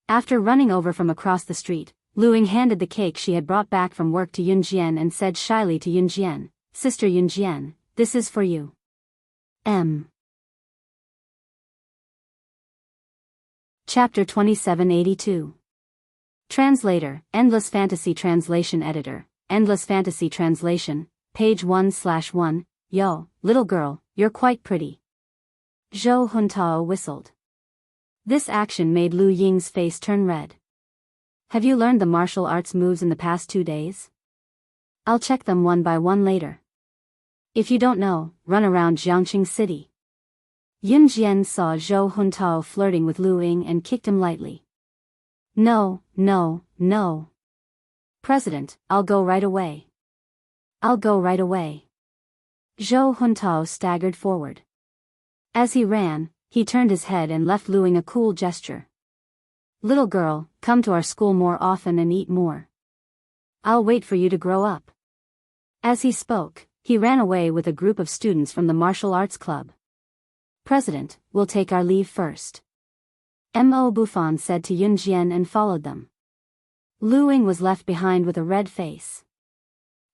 After running over from across the street, Lu Ying handed the cake she had brought back from work to Yun Jian and said shyly to Yun Jian, "Sister Yun Jian, this is for you." Chapter 2782. Translator, Endless Fantasy Translation Editor, Endless Fantasy Translation, page 1/1, Yo, little girl, you're quite pretty. Zhou Huntao whistled. This action made Lu Ying's face turn red. Have you learned the martial arts moves in the past 2 days? I'll check them one by one later. If you don't know, run around Jiangxing City. Yun Jian saw Zhou Huntao flirting with Lu Ying and kicked him lightly. No. President, I'll go right away. I'll go right away. Zhou Huntao staggered forward. As he ran, he turned his head and left Lu Ying a cool gesture. Little girl, come to our school more often and eat more. I'll wait for you to grow up. As he spoke, he ran away with a group of students from the martial arts club. President, we'll take our leave first. Mo Bufan said to Yun Jian and followed them. Lu Ying was left behind with a red face.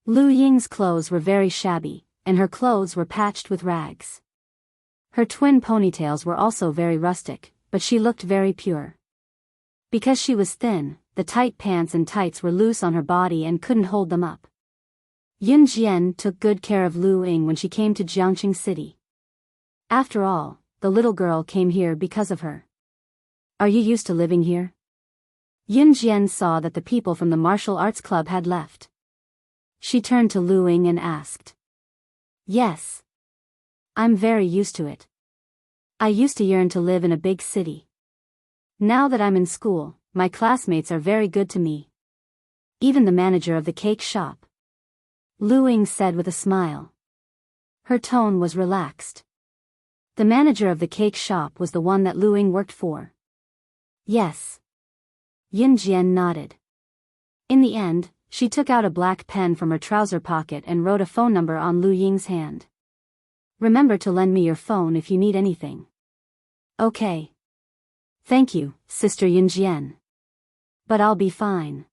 Lu Ying's clothes were very shabby, and her clothes were patched with rags. Her twin ponytails were also very rustic, but she looked very pure. Because she was thin, the tight pants and tights were loose on her body and couldn't hold them up. Yun Jian took good care of Lu Ying when she came to Jiangxing City. After all, the little girl came here because of her. Are you used to living here? Yun Jian saw that the people from the martial arts club had left. She turned to Lu Ying and asked. Yes. I'm very used to it. I used to yearn to live in a big city. Now that I'm in school, my classmates are very good to me. Even the manager of the cake shop. Lu Ying said with a smile. Her tone was relaxed. The manager of the cake shop was the one that Lu Ying worked for. Yes. Yun Jian nodded. In the end, she took out a black pen from her trouser pocket and wrote a phone number on Lu Ying's hand. Remember to lend me your phone if you need anything. Okay. Thank you, Sister Yun Jian. But I'll be fine.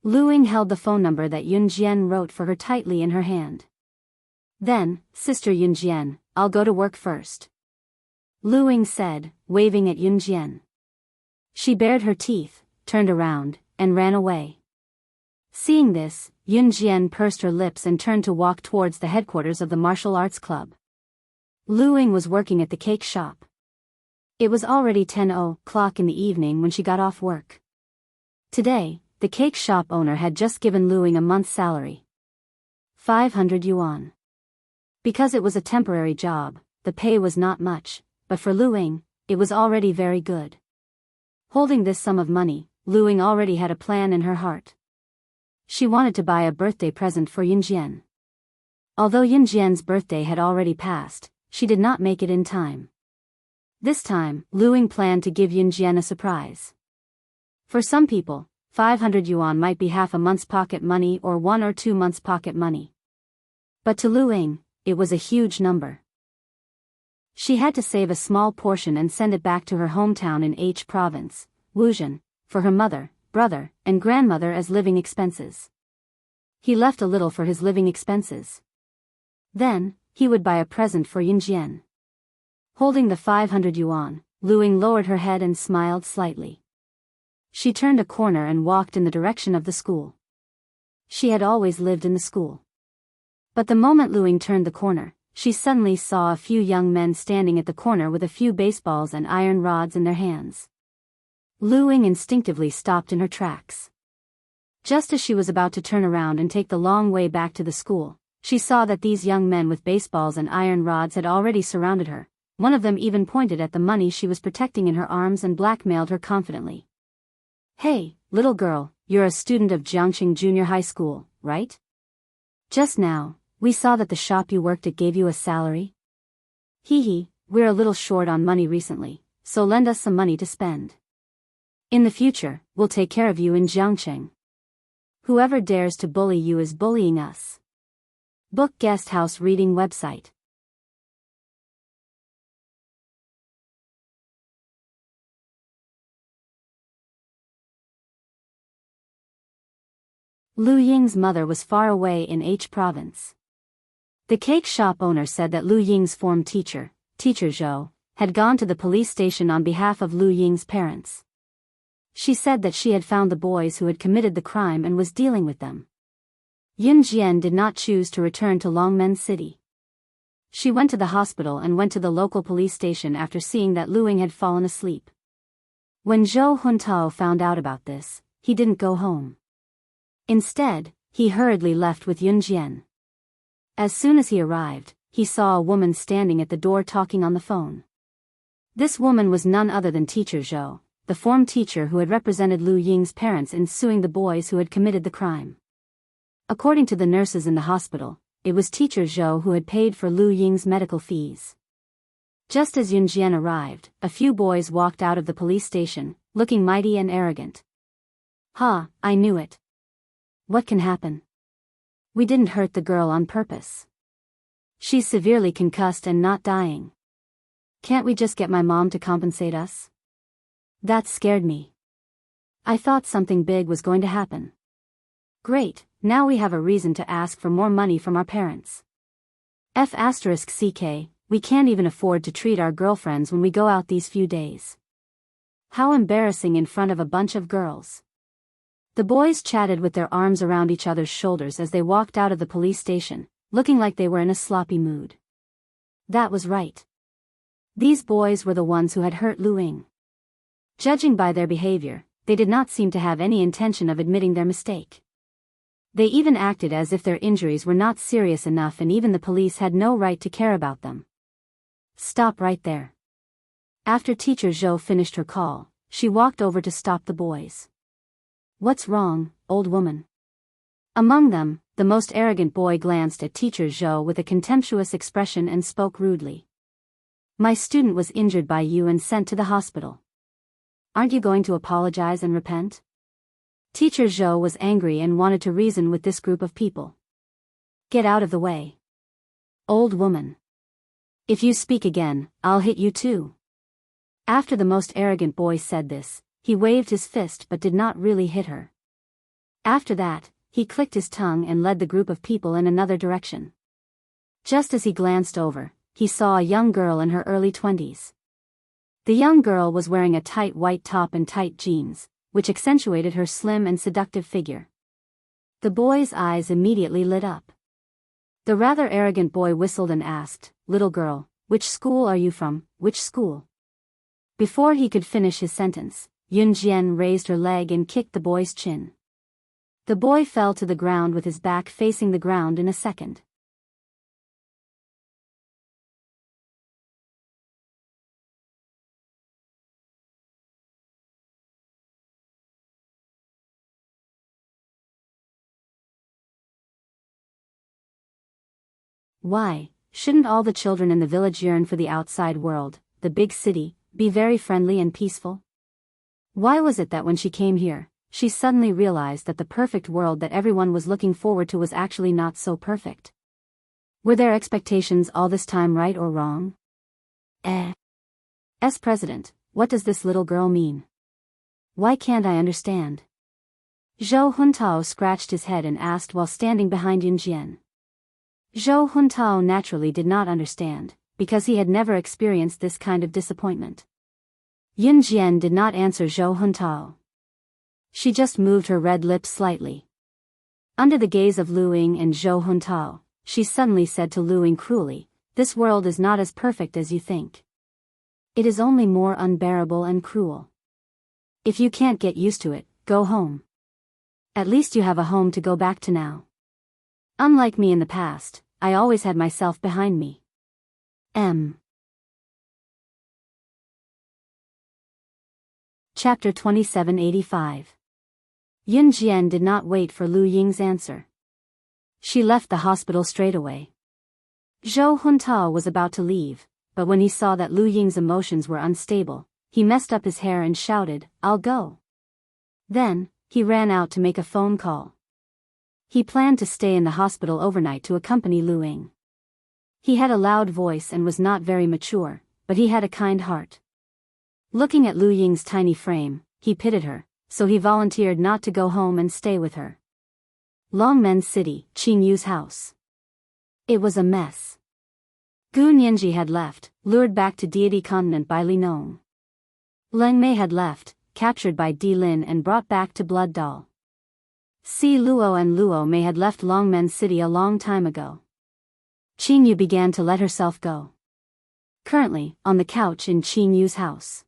Lu Ying held the phone number that Yun Jian wrote for her tightly in her hand. Then, Sister Yun Jian, I'll go to work first. Lu Ying said, waving at Yun Jian. She bared her teeth, turned around, and ran away. Seeing this, Yun Jian pursed her lips and turned to walk towards the headquarters of the martial arts club. Lu Ying was working at the cake shop. It was already 10:00 in the evening when she got off work. Today, the cake shop owner had just given Lu Ying a month's salary. 500 yuan. Because it was a temporary job, the pay was not much, but for Lu Ying, it was already very good. Holding this sum of money, Lu Ying already had a plan in her heart. She wanted to buy a birthday present for Yun Jian. Although Yun Jian's birthday had already passed, she did not make it in time. This time, Lu Ying planned to give Yun Jian a surprise. For some people, 500 yuan might be half a month's pocket money or 1 or 2 months' pocket money. But to Lu Ying, it was a huge number. She had to save a small portion and send it back to her hometown in H province, Wuxia, for her mother, brother, and grandmother as living expenses. He left a little for his living expenses. Then, he would buy a present for Yun Jian. Holding the 500 yuan, Lu Ying lowered her head and smiled slightly. She turned a corner and walked in the direction of the school. She had always lived in the school. But the moment Lu Ying turned the corner, she suddenly saw a few young men standing at the corner with a few baseballs and iron rods in their hands. Lu Ying instinctively stopped in her tracks. Just as she was about to turn around and take the long way back to the school, she saw that these young men with baseballs and iron rods had already surrounded her. One of them even pointed at the money she was protecting in her arms and blackmailed her confidently. Hey, little girl, you're a student of Jiangqing Junior High School, right? Just now, we saw that the shop you worked at gave you a salary. Hee, we're a little short on money recently, so lend us some money to spend. In the future, we'll take care of you in Jiangqing. Whoever dares to bully you is bullying us. Book Guest House Reading Website. Lu Ying's mother was far away in H province. The cake shop owner said that Lu Ying's form teacher, Teacher Zhou, had gone to the police station on behalf of Lu Ying's parents. She said that she had found the boys who had committed the crime and was dealing with them. Yun Jian did not choose to return to Longmen City. She went to the hospital and went to the local police station after seeing that Lu Ying had fallen asleep. When Zhou Huntao found out about this, he didn't go home. Instead, he hurriedly left with Yun Jian. As soon as he arrived, he saw a woman standing at the door talking on the phone. This woman was none other than Teacher Zhou, the form teacher who had represented Lu Ying's parents in suing the boys who had committed the crime. According to the nurses in the hospital, it was Teacher Zhou who had paid for Lu Ying's medical fees. Just as Yun Jian arrived, a few boys walked out of the police station, looking mighty and arrogant. Ha, I knew it. What can happen? We didn't hurt the girl on purpose. She's severely concussed and not dying. Can't we just get my mom to compensate us? That scared me. I thought something big was going to happen. Great, now we have a reason to ask for more money from our parents. F***ck, we can't even afford to treat our girlfriends when we go out these few days. How embarrassing in front of a bunch of girls. The boys chatted with their arms around each other's shoulders as they walked out of the police station, looking like they were in a sloppy mood. That was right. These boys were the ones who had hurt Lu Ying. Judging by their behavior, they did not seem to have any intention of admitting their mistake. They even acted as if their injuries were not serious enough and even the police had no right to care about them. Stop right there. After Teacher Zhou finished her call, she walked over to stop the boys. What's wrong, old woman? Among them, the most arrogant boy glanced at Teacher Zhou with a contemptuous expression and spoke rudely. My student was injured by you and sent to the hospital. Aren't you going to apologize and repent? Teacher Zhou was angry and wanted to reason with this group of people. Get out of the way. Old woman. If you speak again, I'll hit you too. After the most arrogant boy said this, he waved his fist but did not really hit her. After that, he clicked his tongue and led the group of people in another direction. Just as he glanced over, he saw a young girl in her early 20s. The young girl was wearing a tight white top and tight jeans, which accentuated her slim and seductive figure. The boy's eyes immediately lit up. The rather arrogant boy whistled and asked, "Little girl, which school are you from, which school?" Before he could finish his sentence, Yun Jian raised her leg and kicked the boy's chin. The boy fell to the ground with his back facing the ground in a second. Why, shouldn't all the children in the village yearn for the outside world, the big city, be very friendly and peaceful? Why was it that when she came here, she suddenly realized that the perfect world that everyone was looking forward to was actually not so perfect? Were their expectations all this time right or wrong? As president, what does this little girl mean? Why can't I understand? Zhou Huntao scratched his head and asked while standing behind Yun Jian. Zhou Huntao naturally did not understand, because he had never experienced this kind of disappointment. Yun Jian did not answer Zhou Huntao. She just moved her red lips slightly. Under the gaze of Lu Ying and Zhou Huntao, she suddenly said to Lu Ying cruelly, "This world is not as perfect as you think. It is only more unbearable and cruel. If you can't get used to it, go home. At least you have a home to go back to now. Unlike me in the past, I always had myself behind me." Chapter 2785. Yun Jian did not wait for Lu Ying's answer. She left the hospital straight away. Zhou Huntao was about to leave, but when he saw that Lu Ying's emotions were unstable, he messed up his hair and shouted, "I'll go." Then, he ran out to make a phone call. He planned to stay in the hospital overnight to accompany Lu Ying. He had a loud voice and was not very mature, but he had a kind heart. Looking at Lu Ying's tiny frame, he pitied her, so he volunteered not to go home and stay with her. Longmen City, Qin Yu's house. It was a mess. Gu Nianji had left, lured back to Deity Continent by Li Nong. Leng Mei had left, captured by Di Lin and brought back to Blood Doll. Si Luo and Luo Mei had left Longmen City a long time ago. Qin Yu began to let herself go. Currently, on the couch in Qin Yu's house.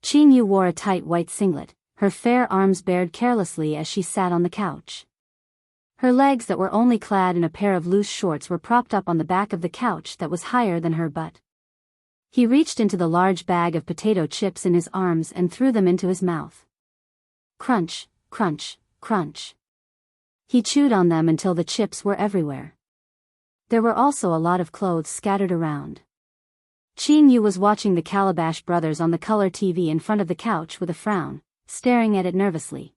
Qin Yu wore a tight white singlet, her fair arms bared carelessly as she sat on the couch. Her legs that were only clad in a pair of loose shorts were propped up on the back of the couch that was higher than her butt. He reached into the large bag of potato chips in his arms and threw them into his mouth. Crunch, crunch, crunch. He chewed on them until the chips were everywhere. There were also a lot of clothes scattered around. Qin Yu was watching the Calabash Brothers on the color TV in front of the couch with a frown, staring at it nervously.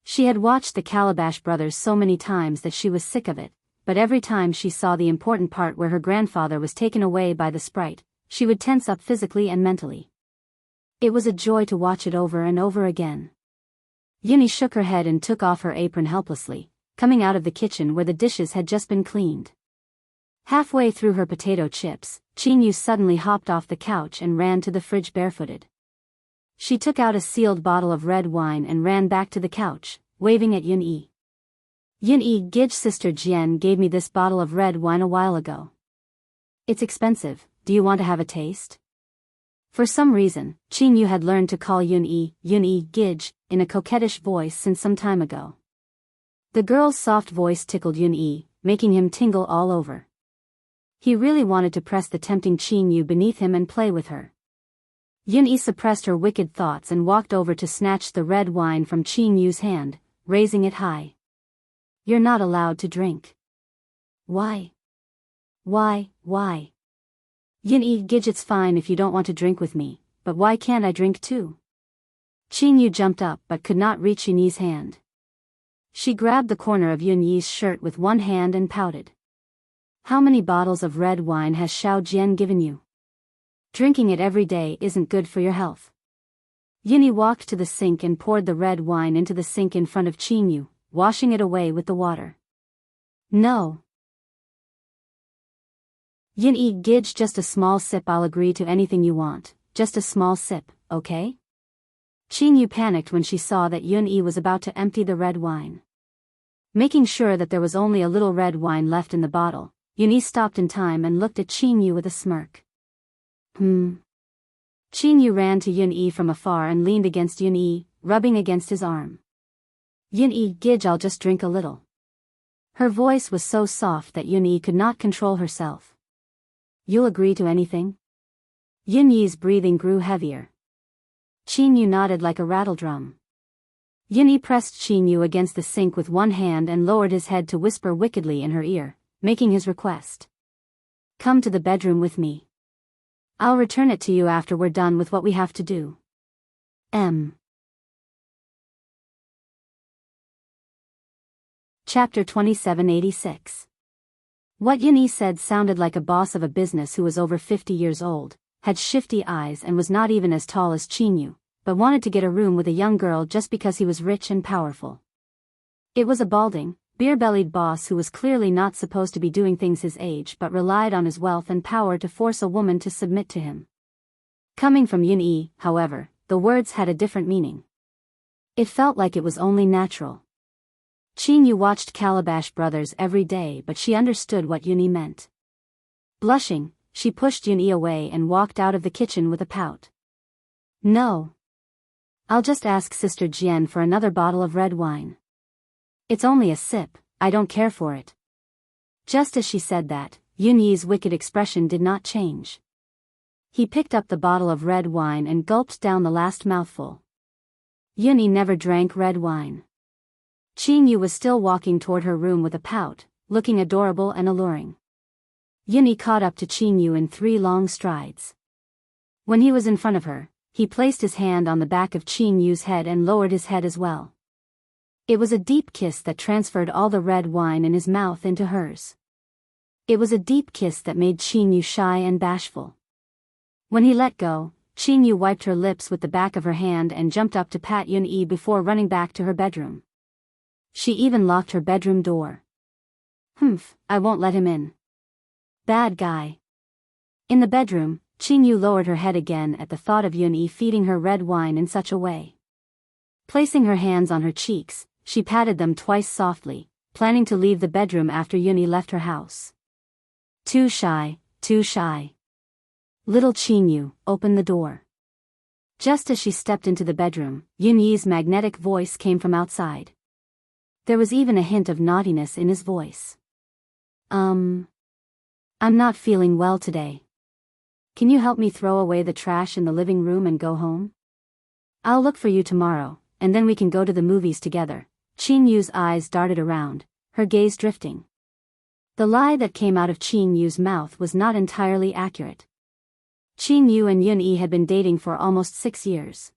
She had watched the Calabash Brothers so many times that she was sick of it, but every time she saw the important part where her grandfather was taken away by the sprite, she would tense up physically and mentally. It was a joy to watch it over and over again. Yuni shook her head and took off her apron helplessly, coming out of the kitchen where the dishes had just been cleaned. Halfway through her potato chips, Qin Yu suddenly hopped off the couch and ran to the fridge barefooted. She took out a sealed bottle of red wine and ran back to the couch, waving at Yun-Yi. Yun-Yi, Gij's sister Jian gave me this bottle of red wine a while ago. It's expensive, do you want to have a taste? For some reason, Qin Yu had learned to call Yun-yi, Gij, in a coquettish voice since some time ago. The girl's soft voice tickled Yun-yi, making him tingle all over. He really wanted to press the tempting Qin Yu beneath him and play with her. Yun-yi suppressed her wicked thoughts and walked over to snatch the red wine from Qin Yu's hand, raising it high. "You're not allowed to drink." "Why? Why? Yun-yi, Gij, it's fine if you don't want to drink with me, but why can't I drink too?" Qin Yu jumped up but could not reach Yun-yi's hand. She grabbed the corner of Yun-yi's shirt with one hand and pouted. "How many bottles of red wine has Xiao Jian given you? Drinking it every day isn't good for your health." Yun-yi walked to the sink and poured the red wine into the sink in front of Qin Yu, washing it away with the water. "No. Yun-yi, Gij, just a small sip. I'll agree to anything you want, just a small sip, okay?" Qin Yu panicked when she saw that Yun-yi was about to empty the red wine. Making sure that there was only a little red wine left in the bottle, Yun-yi stopped in time and looked at Qin Yu with a smirk. Qin Yu ran to Yun-yi from afar and leaned against Yun-yi, rubbing against his arm. "Yun-yi, Gij, I'll just drink a little." Her voice was so soft that Yun-yi could not control herself. "You'll agree to anything?" Yun-yi's breathing grew heavier. Qin Yu nodded like a rattledrum. Yun-yi pressed Qin Yu against the sink with one hand and lowered his head to whisper wickedly in her ear, making his request. "Come to the bedroom with me. I'll return it to you after we're done with what we have to do." Chapter 2786. What Yun-yi said sounded like a boss of a business who was over 50 years old, had shifty eyes and was not even as tall as Qin Yu, but wanted to get a room with a young girl just because he was rich and powerful. It was a balding, beer-bellied boss who was clearly not supposed to be doing things his age but relied on his wealth and power to force a woman to submit to him. Coming from Yun-yi, however, the words had a different meaning. It felt like it was only natural. Qin Yu watched Calabash Brothers every day, but she understood what Yun-yi meant. Blushing, she pushed Yun-yi away and walked out of the kitchen with a pout. "No. I'll just ask Sister Jian for another bottle of red wine. It's only a sip, I don't care for it." Just as she said that, Yun-yi's wicked expression did not change. He picked up the bottle of red wine and gulped down the last mouthful. Yun-yi never drank red wine. Qin Yu was still walking toward her room with a pout, looking adorable and alluring. Yun-yi caught up to Qin Yu in 3 long strides. When he was in front of her, he placed his hand on the back of Qin Yu's head and lowered his head as well. It was a deep kiss that transferred all the red wine in his mouth into hers. It was a deep kiss that made Qin Yu shy and bashful. When he let go, Qin Yu wiped her lips with the back of her hand and jumped up to pat Yun-yi before running back to her bedroom. She even locked her bedroom door. I won't let him in. Bad guy." In the bedroom, Qin Yu lowered her head again at the thought of Yun-yi feeding her red wine in such a way. Placing her hands on her cheeks, she patted them twice softly, planning to leave the bedroom after Yun-yi left her house. Too shy. Little Qin Yu, open the door." Just as she stepped into the bedroom, Yun-yi's magnetic voice came from outside. There was even a hint of naughtiness in his voice. I'm not feeling well today. Can you help me throw away the trash in the living room and go home? I'll look for you tomorrow, and then we can go to the movies together." Qin Yu's eyes darted around, her gaze drifting. The lie that came out of Qin Yu's mouth was not entirely accurate. Qin Yu and Yun-yi had been dating for almost 6 years.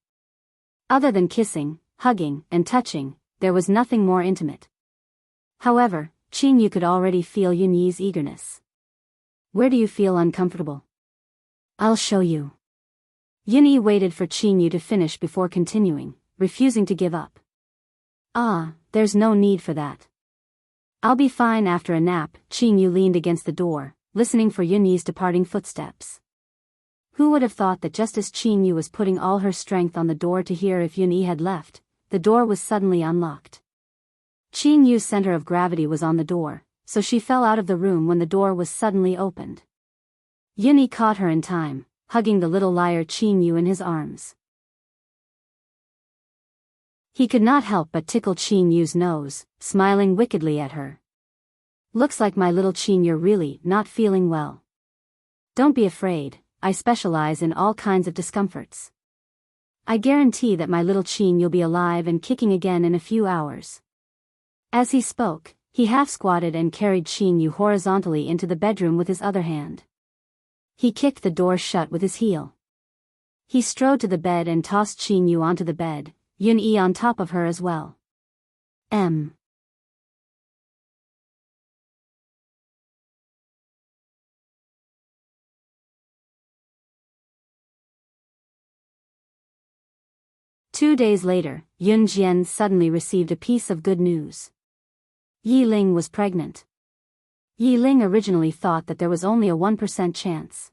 Other than kissing, hugging, and touching, there was nothing more intimate. However, Qin Yu could already feel Yun-yi's eagerness. "Where do you feel uncomfortable?" "I'll show you." Yun-yi waited for Qin Yu to finish before continuing, refusing to give up. There's no need for that. I'll be fine after a nap." Qin Yu leaned against the door, listening for Yun-yi's departing footsteps. Who would have thought that just as Qin Yu was putting all her strength on the door to hear if Yun-yi had left, the door was suddenly unlocked. Qin Yu's center of gravity was on the door, so she fell out of the room when the door was suddenly opened. Yun-yi caught her in time, hugging the little liar Qin Yu in his arms. He could not help but tickle Qin Yu's nose, smiling wickedly at her. Looks like my little Qin you're really not feeling well. Don't be afraid, I specialize in all kinds of discomforts. I guarantee that my little Qin you'll be alive and kicking again in a few hours. As he spoke, he half squatted and carried Qin Yu horizontally into the bedroom with his other hand. He kicked the door shut with his heel. He strode to the bed and tossed Qin Yu onto the bed, Yun Yi on top of her as well. 2 days later, Yun Jian suddenly received a piece of good news. Yi Ling was pregnant. Yi Ling originally thought that there was only a 1% chance.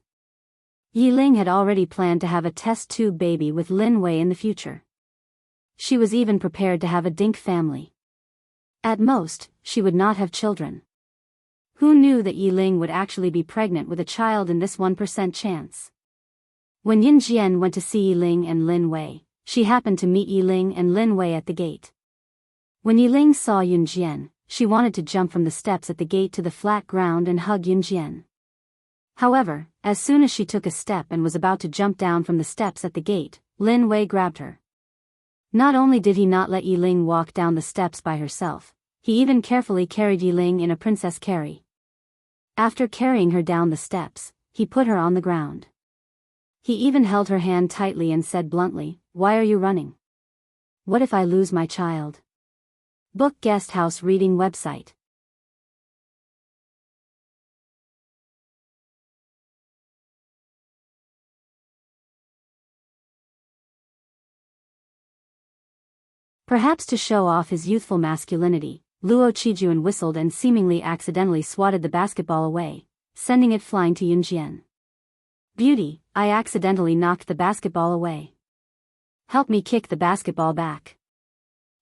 Yi Ling had already planned to have a test tube baby with Lin Wei in the future. She was even prepared to have a dink family. At most, she would not have children. Who knew that Yi Ling would actually be pregnant with a child in this 1% chance? When Yun Jian went to see Yi Ling and Lin Wei, she happened to meet Yi Ling and Lin Wei at the gate. When Yi Ling saw Yun Jian, she wanted to jump from the steps at the gate to the flat ground and hug Yun Jian. However, as soon as she took a step and was about to jump down from the steps at the gate, Lin Wei grabbed her. Not only did he not let Yi Ling walk down the steps by herself, he even carefully carried Yi Ling in a princess carry. After carrying her down the steps, he put her on the ground. He even held her hand tightly and said bluntly, "Why are you running? What if I lose my child?" Book Guest House Reading Website. Perhaps to show off his youthful masculinity, Luo Qijuan whistled and seemingly accidentally swatted the basketball away, sending it flying to Yun Jian. "Beauty, I accidentally knocked the basketball away. Help me kick the basketball back."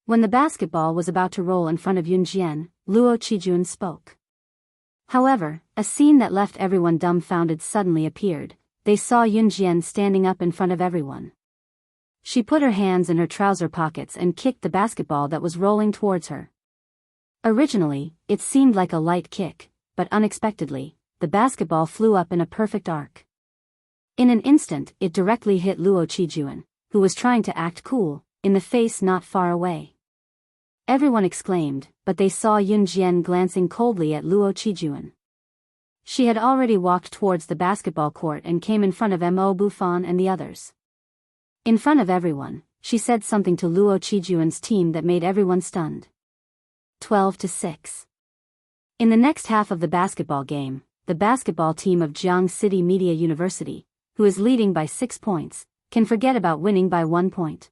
When the basketball was about to roll in front of Yun Jian, Luo Qijuan spoke. However, a scene that left everyone dumbfounded suddenly appeared. They saw Yun Jian standing up in front of everyone. She put her hands in her trouser pockets and kicked the basketball that was rolling towards her. Originally, it seemed like a light kick, but unexpectedly, the basketball flew up in a perfect arc. In an instant, it directly hit Luo Qijuan, who was trying to act cool, in the face not far away. Everyone exclaimed, but they saw Yun Jian glancing coldly at Luo Qijuan. She had already walked towards the basketball court and came in front of Mo Bufan and the others. In front of everyone, she said something to Luo Qijuan's team that made everyone stunned. 12-6. In the next half of the basketball game, the basketball team of Jiang City Media University, who is leading by 6 points, can forget about winning by 1 point.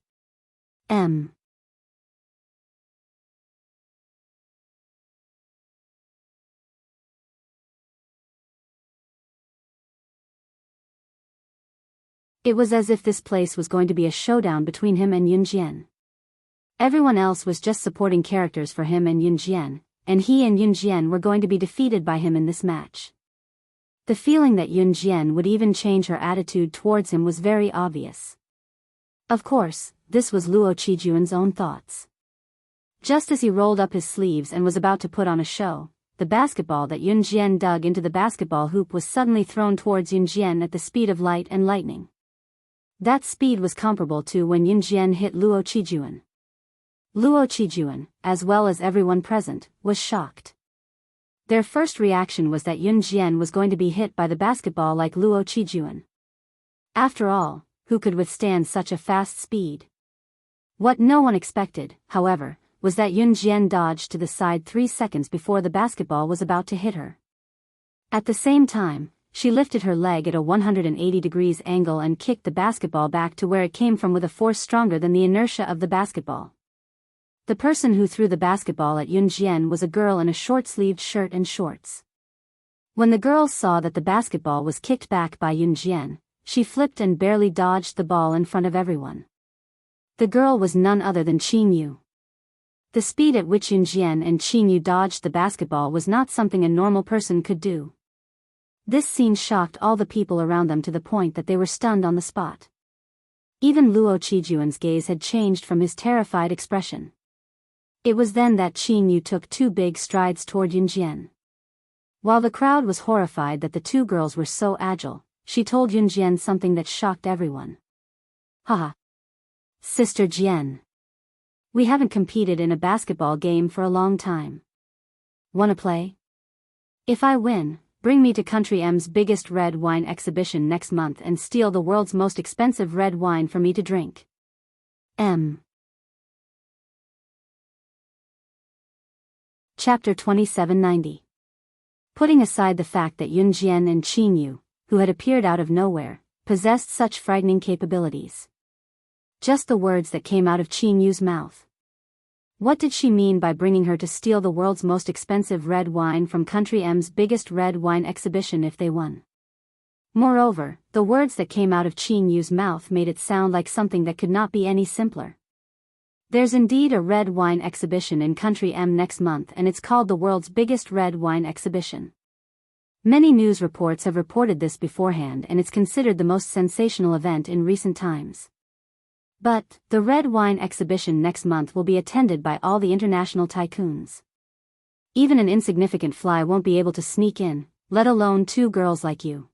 It was as if this place was going to be a showdown between him and Yun Jian. Everyone else was just supporting characters for him and Yun Jian, and he and Yun Jian were going to be defeated by him in this match. The feeling that Yun Jian would even change her attitude towards him was very obvious. Of course, this was Luo Qijuan's own thoughts. Just as he rolled up his sleeves and was about to put on a show, the basketball that Yun Jian dug into the basketball hoop was suddenly thrown towards Yun Jian at the speed of light and lightning. That speed was comparable to when Yun Jian hit Luo Qijuan. Luo Qijuan, as well as everyone present, was shocked. Their first reaction was that Yun Jian was going to be hit by the basketball like Luo Qijuan. After all, who could withstand such a fast speed? What no one expected, however, was that Yun Jian dodged to the side 3 seconds before the basketball was about to hit her. At the same time, she lifted her leg at a 180 degrees angle and kicked the basketball back to where it came from with a force stronger than the inertia of the basketball. The person who threw the basketball at Yun Jian was a girl in a short-sleeved shirt and shorts. When the girl saw that the basketball was kicked back by Yun Jian, she flipped and barely dodged the ball in front of everyone. The girl was none other than Qin Yu. The speed at which Yun Jian and Qin Yu dodged the basketball was not something a normal person could do. This scene shocked all the people around them to the point that they were stunned on the spot. Even Luo Qijuan's gaze had changed from his terrified expression. It was then that Qin Yu took 2 big strides toward Yunjian. While the crowd was horrified that the 2 girls were so agile, she told Yunjian something that shocked everyone. Haha. Sister Jian. We haven't competed in a basketball game for a long time. Wanna play? If I win, bring me to Country M's biggest red wine exhibition next month and steal the world's most expensive red wine for me to drink. Chapter 2790. Putting aside the fact that Yunjian and Qin Yu, who had appeared out of nowhere, possessed such frightening capabilities. Just the words that came out of Qin Yu's mouth. What did she mean by bringing her to steal the world's most expensive red wine from Country M's biggest red wine exhibition if they won? Moreover, the words that came out of Qin Yu's mouth made it sound like something that could not be any simpler. There's indeed a red wine exhibition in Country M next month, and it's called the world's biggest red wine exhibition. Many news reports have reported this beforehand, and it's considered the most sensational event in recent times. But, the red wine exhibition next month will be attended by all the international tycoons. Even an insignificant fly won't be able to sneak in, let alone 2 girls like you.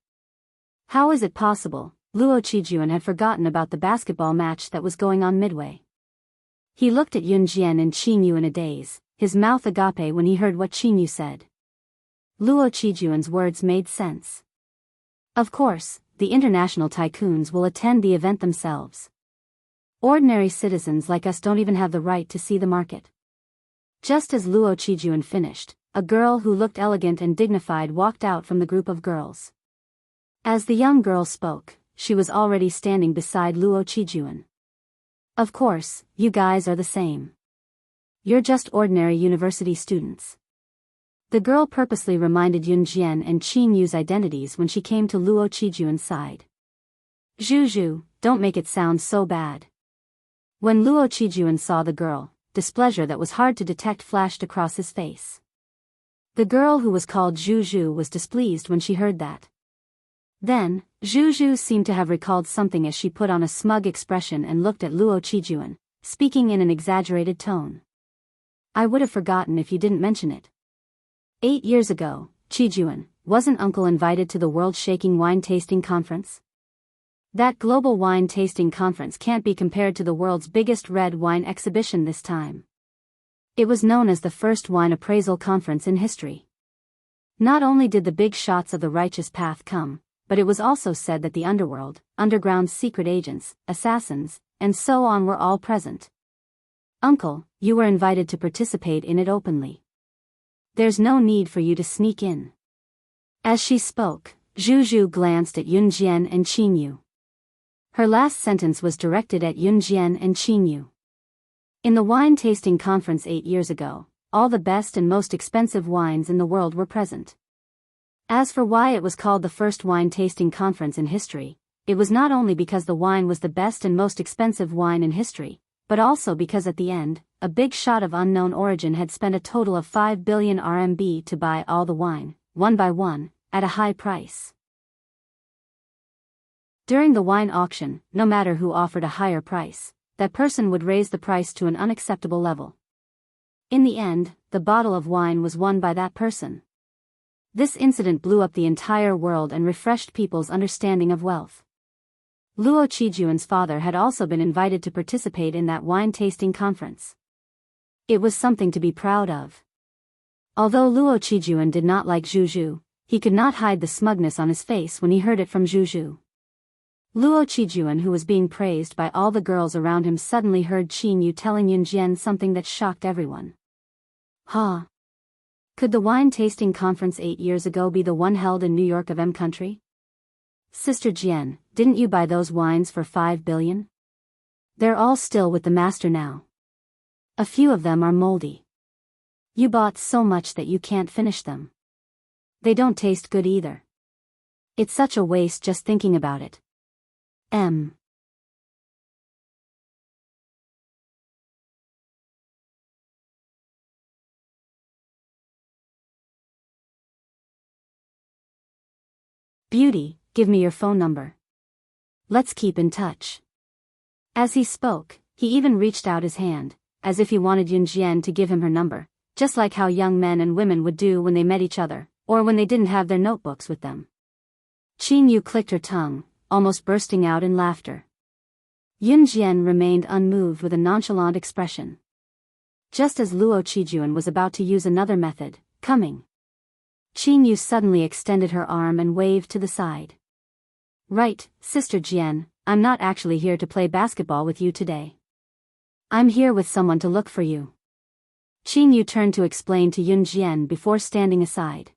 How is it possible? Luo Qijuan had forgotten about the basketball match that was going on midway. He looked at Yunjian and Qin Yu in a daze, his mouth agape when he heard what Qin Yu said. Luo Qijuan's words made sense. Of course, the international tycoons will attend the event themselves. Ordinary citizens like us don't even have the right to see the market. Just as Luo Qijuan finished, a girl who looked elegant and dignified walked out from the group of girls. As the young girl spoke, she was already standing beside Luo Qijuan. Of course, you guys are the same. You're just ordinary university students. The girl purposely reminded Yunjian and Qin Yu's identities when she came to Luo Qijuan's side. Zhu, don't make it sound so bad. When Luo Qijuan saw the girl, displeasure that was hard to detect flashed across his face. The girl who was called Zhu was displeased when she heard that. Then, Zhu seemed to have recalled something as she put on a smug expression and looked at Luo Qijuan, speaking in an exaggerated tone. I would have forgotten if you didn't mention it. 8 years ago, Qijuan, wasn't Uncle invited to the world-shaking wine tasting conference? That global wine tasting conference can't be compared to the world's biggest red wine exhibition this time. It was known as the first wine appraisal conference in history. Not only did the big shots of the righteous path come, but it was also said that the underworld, underground secret agents, assassins, and so on were all present. Uncle, you were invited to participate in it openly. There's no need for you to sneak in. As she spoke, Zhu glanced at Yunjian and Qin Yu. Her last sentence was directed at Yunjian and Qin Yu. In the wine tasting conference 8 years ago, all the best and most expensive wines in the world were present. As for why it was called the first wine tasting conference in history, it was not only because the wine was the best and most expensive wine in history, but also because at the end, a big shot of unknown origin had spent a total of 5 billion RMB to buy all the wine, one by one, at a high price. During the wine auction, no matter who offered a higher price, that person would raise the price to an unacceptable level. In the end, the bottle of wine was won by that person. This incident blew up the entire world and refreshed people's understanding of wealth. Luo Qijuan's father had also been invited to participate in that wine tasting conference. It was something to be proud of. Although Luo Qijuan did not like Zhu, he could not hide the smugness on his face when he heard it from Zhu. Luo Qijuan, who was being praised by all the girls around him, suddenly heard Qin Yu telling Yunjian something that shocked everyone. Ha! Could the wine tasting conference 8 years ago be the one held in New York of M country? Sister Jian, didn't you buy those wines for 5 billion? They're all still with the master now. A few of them are moldy. You bought so much that you can't finish them. They don't taste good either. It's such a waste just thinking about it. Beauty, give me your phone number. Let's keep in touch. As he spoke, he even reached out his hand, as if he wanted Yunjian to give him her number, just like how young men and women would do when they met each other, or when they didn't have their notebooks with them. Qin Yu clicked her tongue, almost bursting out in laughter. Yunjian remained unmoved with a nonchalant expression. Just as Luo Qijuan was about to use another method, coming. Qin Yu suddenly extended her arm and waved to the side. Right, Sister Jian, I'm not actually here to play basketball with you today. I'm here with someone to look for you. Qin Yu turned to explain to Yunjian before standing aside.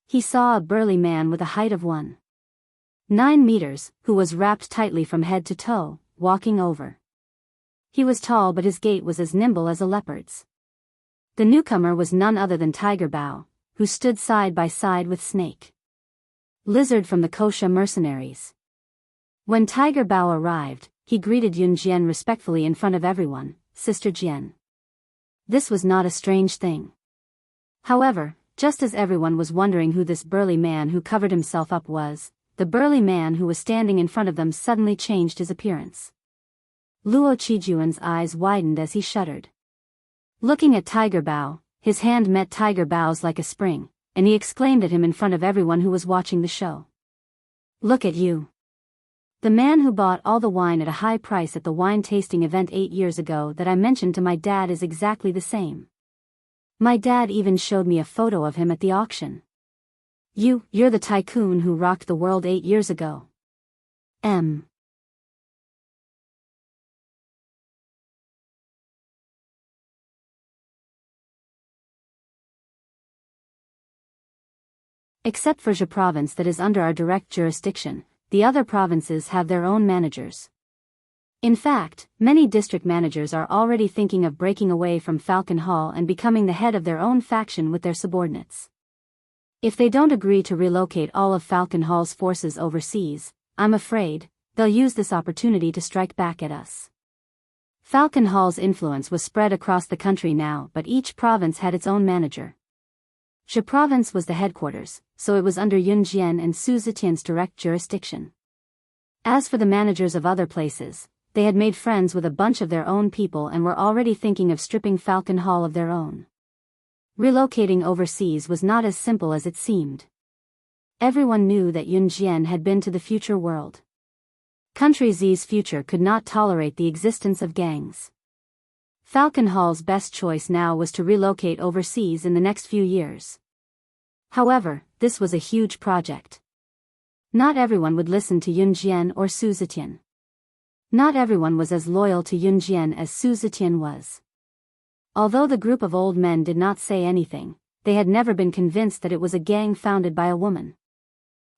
He saw a burly man with a height of 1.9 meters, who was wrapped tightly from head to toe, walking over. He was tall, but his gait was as nimble as a leopard's. The newcomer was none other than Tiger Bao, who stood side by side with Snake Lizard from the Kosha mercenaries. When Tiger Bao arrived, he greeted Yunjian respectfully in front of everyone, Sister Jian. This was not a strange thing. However, just as everyone was wondering who this burly man who covered himself up was, the burly man who was standing in front of them suddenly changed his appearance. Luo Qijuan's eyes widened as he shuddered. Looking at Tiger Bao, his hand met Tiger Bao's like a spring, and he exclaimed at him in front of everyone who was watching the show. Look at you. The man who bought all the wine at a high price at the wine tasting event 8 years ago that I mentioned to my dad is exactly the same. My dad even showed me a photo of him at the auction. You're the tycoon who rocked the world 8 years ago. Except for Zhe province that is under our direct jurisdiction, the other provinces have their own managers. In fact, many district managers are already thinking of breaking away from Falcon Hall and becoming the head of their own faction with their subordinates. If they don't agree to relocate all of Falcon Hall's forces overseas, I'm afraid they'll use this opportunity to strike back at us. Falcon Hall's influence was spread across the country now, but each province had its own manager. Zhe province was the headquarters, so it was under Yunjian and Su Zetian's direct jurisdiction. As for the managers of other places, they had made friends with a bunch of their own people and were already thinking of stripping Falcon Hall of their own. Relocating overseas was not as simple as it seemed. Everyone knew that Yunjian had been to the future world. Country Z's future could not tolerate the existence of gangs. Falcon Hall's best choice now was to relocate overseas in the next few years. However, this was a huge project. Not everyone would listen to Yunjian or Su Zetian. Not everyone was as loyal to Yunjian as Su Zetian was. Although the group of old men did not say anything, they had never been convinced that it was a gang founded by a woman.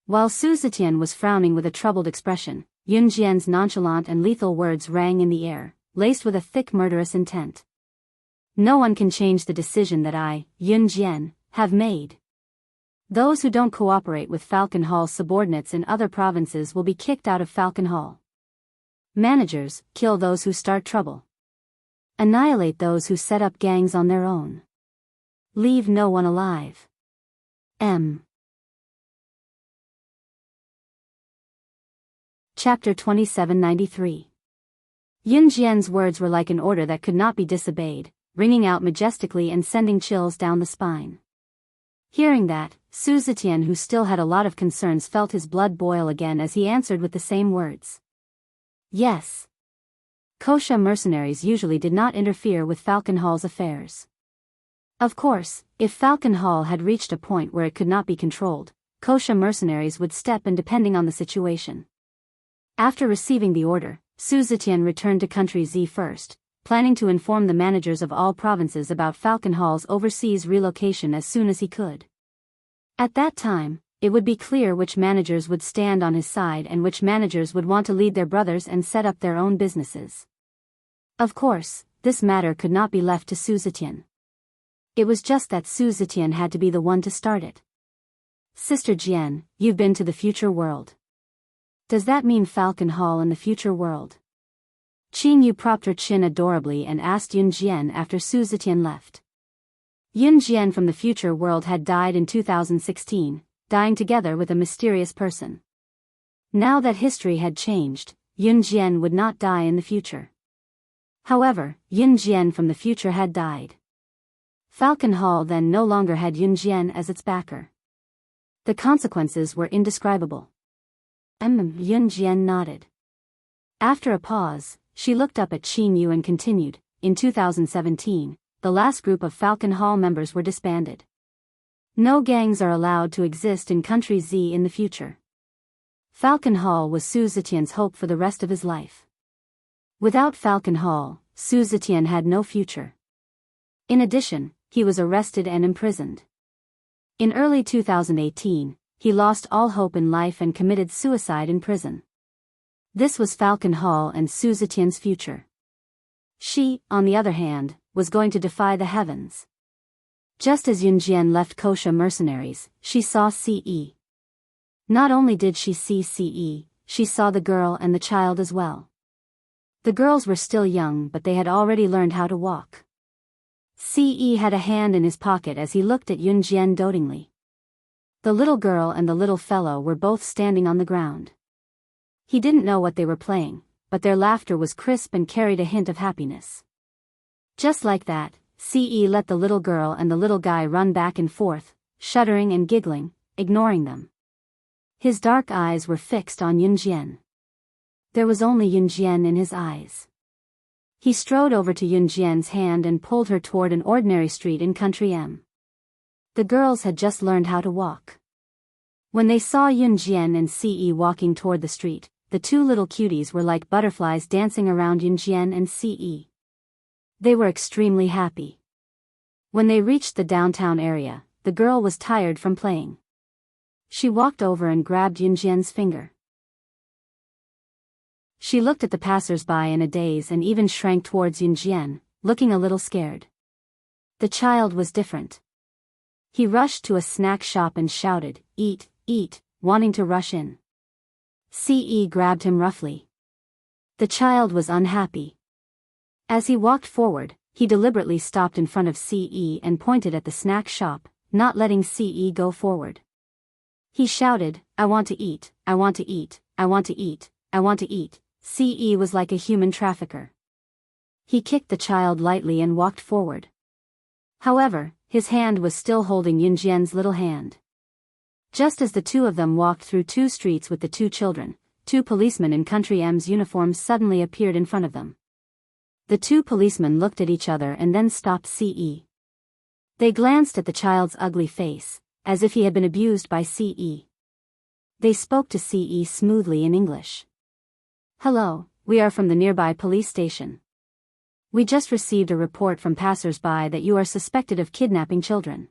While Su Zetian was frowning with a troubled expression, Yunjian's nonchalant and lethal words rang in the air, laced with a thick murderous intent. No one can change the decision that I, Yunjian, have made. Those who don't cooperate with Falcon Hall's subordinates in other provinces will be kicked out of Falcon Hall. Managers, kill those who start trouble. Annihilate those who set up gangs on their own. Leave no one alive. Chapter 2793. Yunjian's words were like an order that could not be disobeyed, ringing out majestically and sending chills down the spine. Hearing that, Su Zetian, who still had a lot of concerns, felt his blood boil again as he answered with the same words. Yes. Kosha mercenaries usually did not interfere with Falcon Hall's affairs. Of course, if Falcon Hall had reached a point where it could not be controlled, Kosha mercenaries would step in depending on the situation. After receiving the order, Su Zetian returned to Country Z first, planning to inform the managers of all provinces about Falcon Hall's overseas relocation as soon as he could. At that time, it would be clear which managers would stand on his side and which managers would want to lead their brothers and set up their own businesses. Of course, this matter could not be left to Su Zetian. It was just that Su Zetian had to be the one to start it. Sister Jian, you've been to the future world. Does that mean Falcon Hall in the future world? Qin Yu propped her chin adorably and asked Yunjian after Su Zetian left. Yunjian from the future world had died in 2016, dying together with a mysterious person. Now that history had changed, Yun Jian would not die in the future. However, Yun Jian from the future had died. Falcon Hall then no longer had Yun Jian as its backer. The consequences were indescribable. Yun Jian nodded. After a pause, she looked up at Qin Yu and continued, in 2017, the last group of Falcon Hall members were disbanded. No gangs are allowed to exist in Country Z in the future. Falcon Hall was Su Zetian's hope for the rest of his life. Without Falcon Hall, Su Zetian had no future. In addition, he was arrested and imprisoned. In early 2018, he lost all hope in life and committed suicide in prison. This was Falcon Hall and Su Zetian's future. She, on the other hand, was going to defy the heavens. Just as Yun Jian left Kosha mercenaries, she saw Ce. Not only did she see Ce, she saw the girl and the child as well. The girls were still young, but they had already learned how to walk. Ce had a hand in his pocket as he looked at Yun Jian dotingly. The little girl and the little fellow were both standing on the ground. He didn't know what they were playing, but their laughter was crisp and carried a hint of happiness. Just like that, Ce let the little girl and the little guy run back and forth, shuddering and giggling, ignoring them. His dark eyes were fixed on Yun Jian. There was only Yun Jian in his eyes. He strode over to Yun Jian's hand and pulled her toward an ordinary street in Country M. The girls had just learned how to walk. When they saw Yun Jian and Ce walking toward the street, the two little cuties were like butterflies dancing around Yun Jian and Ce. They were extremely happy. When they reached the downtown area, the girl was tired from playing. She walked over and grabbed Yun Jian's finger. She looked at the passers-by in a daze and even shrank towards Yun Jian, looking a little scared. The child was different. He rushed to a snack shop and shouted, "Eat, eat," wanting to rush in. Ce grabbed him roughly. The child was unhappy. As he walked forward, he deliberately stopped in front of Ce and pointed at the snack shop, not letting Ce go forward. He shouted, "I want to eat, I want to eat, I want to eat, I want to eat." Ce was like a human trafficker. He kicked the child lightly and walked forward. However, his hand was still holding Yun Jian's little hand. Just as the two of them walked through two streets with the two children, two policemen in Country M's uniforms suddenly appeared in front of them. The two policemen looked at each other and then stopped Ce. They glanced at the child's ugly face, as if he had been abused by Ce. They spoke to Ce smoothly in English. "Hello, we are from the nearby police station. We just received a report from passers-by that you are suspected of kidnapping children.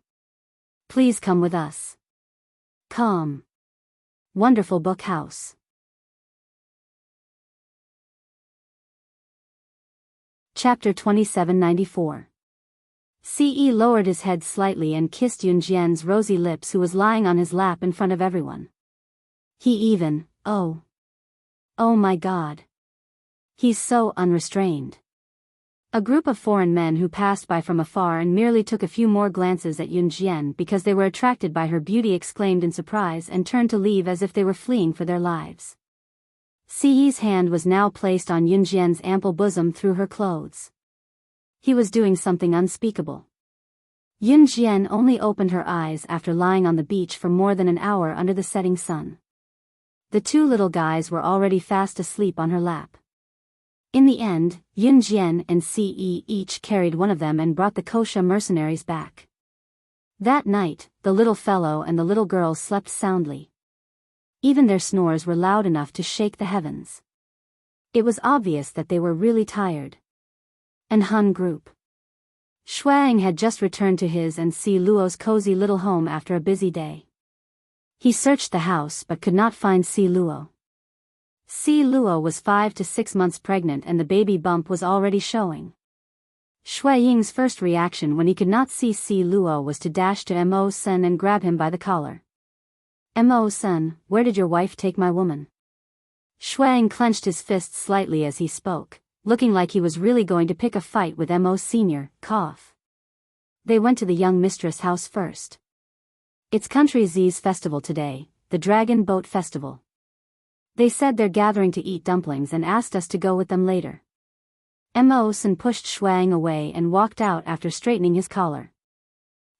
Please come with us." Come. Wonderful Book House. Chapter 2794. Ce lowered his head slightly and kissed Yun Jian's rosy lips, who was lying on his lap in front of everyone. He even, oh my God. He's so unrestrained. A group of foreign men who passed by from afar and merely took a few more glances at Yun Jian because they were attracted by her beauty exclaimed in surprise and turned to leave as if they were fleeing for their lives. Ce's hand was now placed on Yun Jian's ample bosom through her clothes. He was doing something unspeakable. Yun Jian only opened her eyes after lying on the beach for more than an hour under the setting sun. The two little guys were already fast asleep on her lap. In the end, Yun Jian and Ce each carried one of them and brought the Kosha mercenaries back. That night, the little fellow and the little girl slept soundly. Even their snores were loud enough to shake the heavens. It was obvious that they were really tired. An Hun group. Shuang had just returned to his and Si Luo's cozy little home after a busy day. He searched the house but could not find Si Luo. Si Luo was 5 to 6 months pregnant and the baby bump was already showing. Shui Ying's first reaction when he could not see Si Luo was to dash to Mo Sen and grab him by the collar. Mo Sen, where did your wife take my woman? Shuang clenched his fists slightly as he spoke, looking like he was really going to pick a fight with Mo Sr. Cough. They went to the young mistress' house first. It's Country Z's festival today, the Dragon Boat Festival. They said they're gathering to eat dumplings and asked us to go with them later. Mo-san pushed Shuang away and walked out after straightening his collar.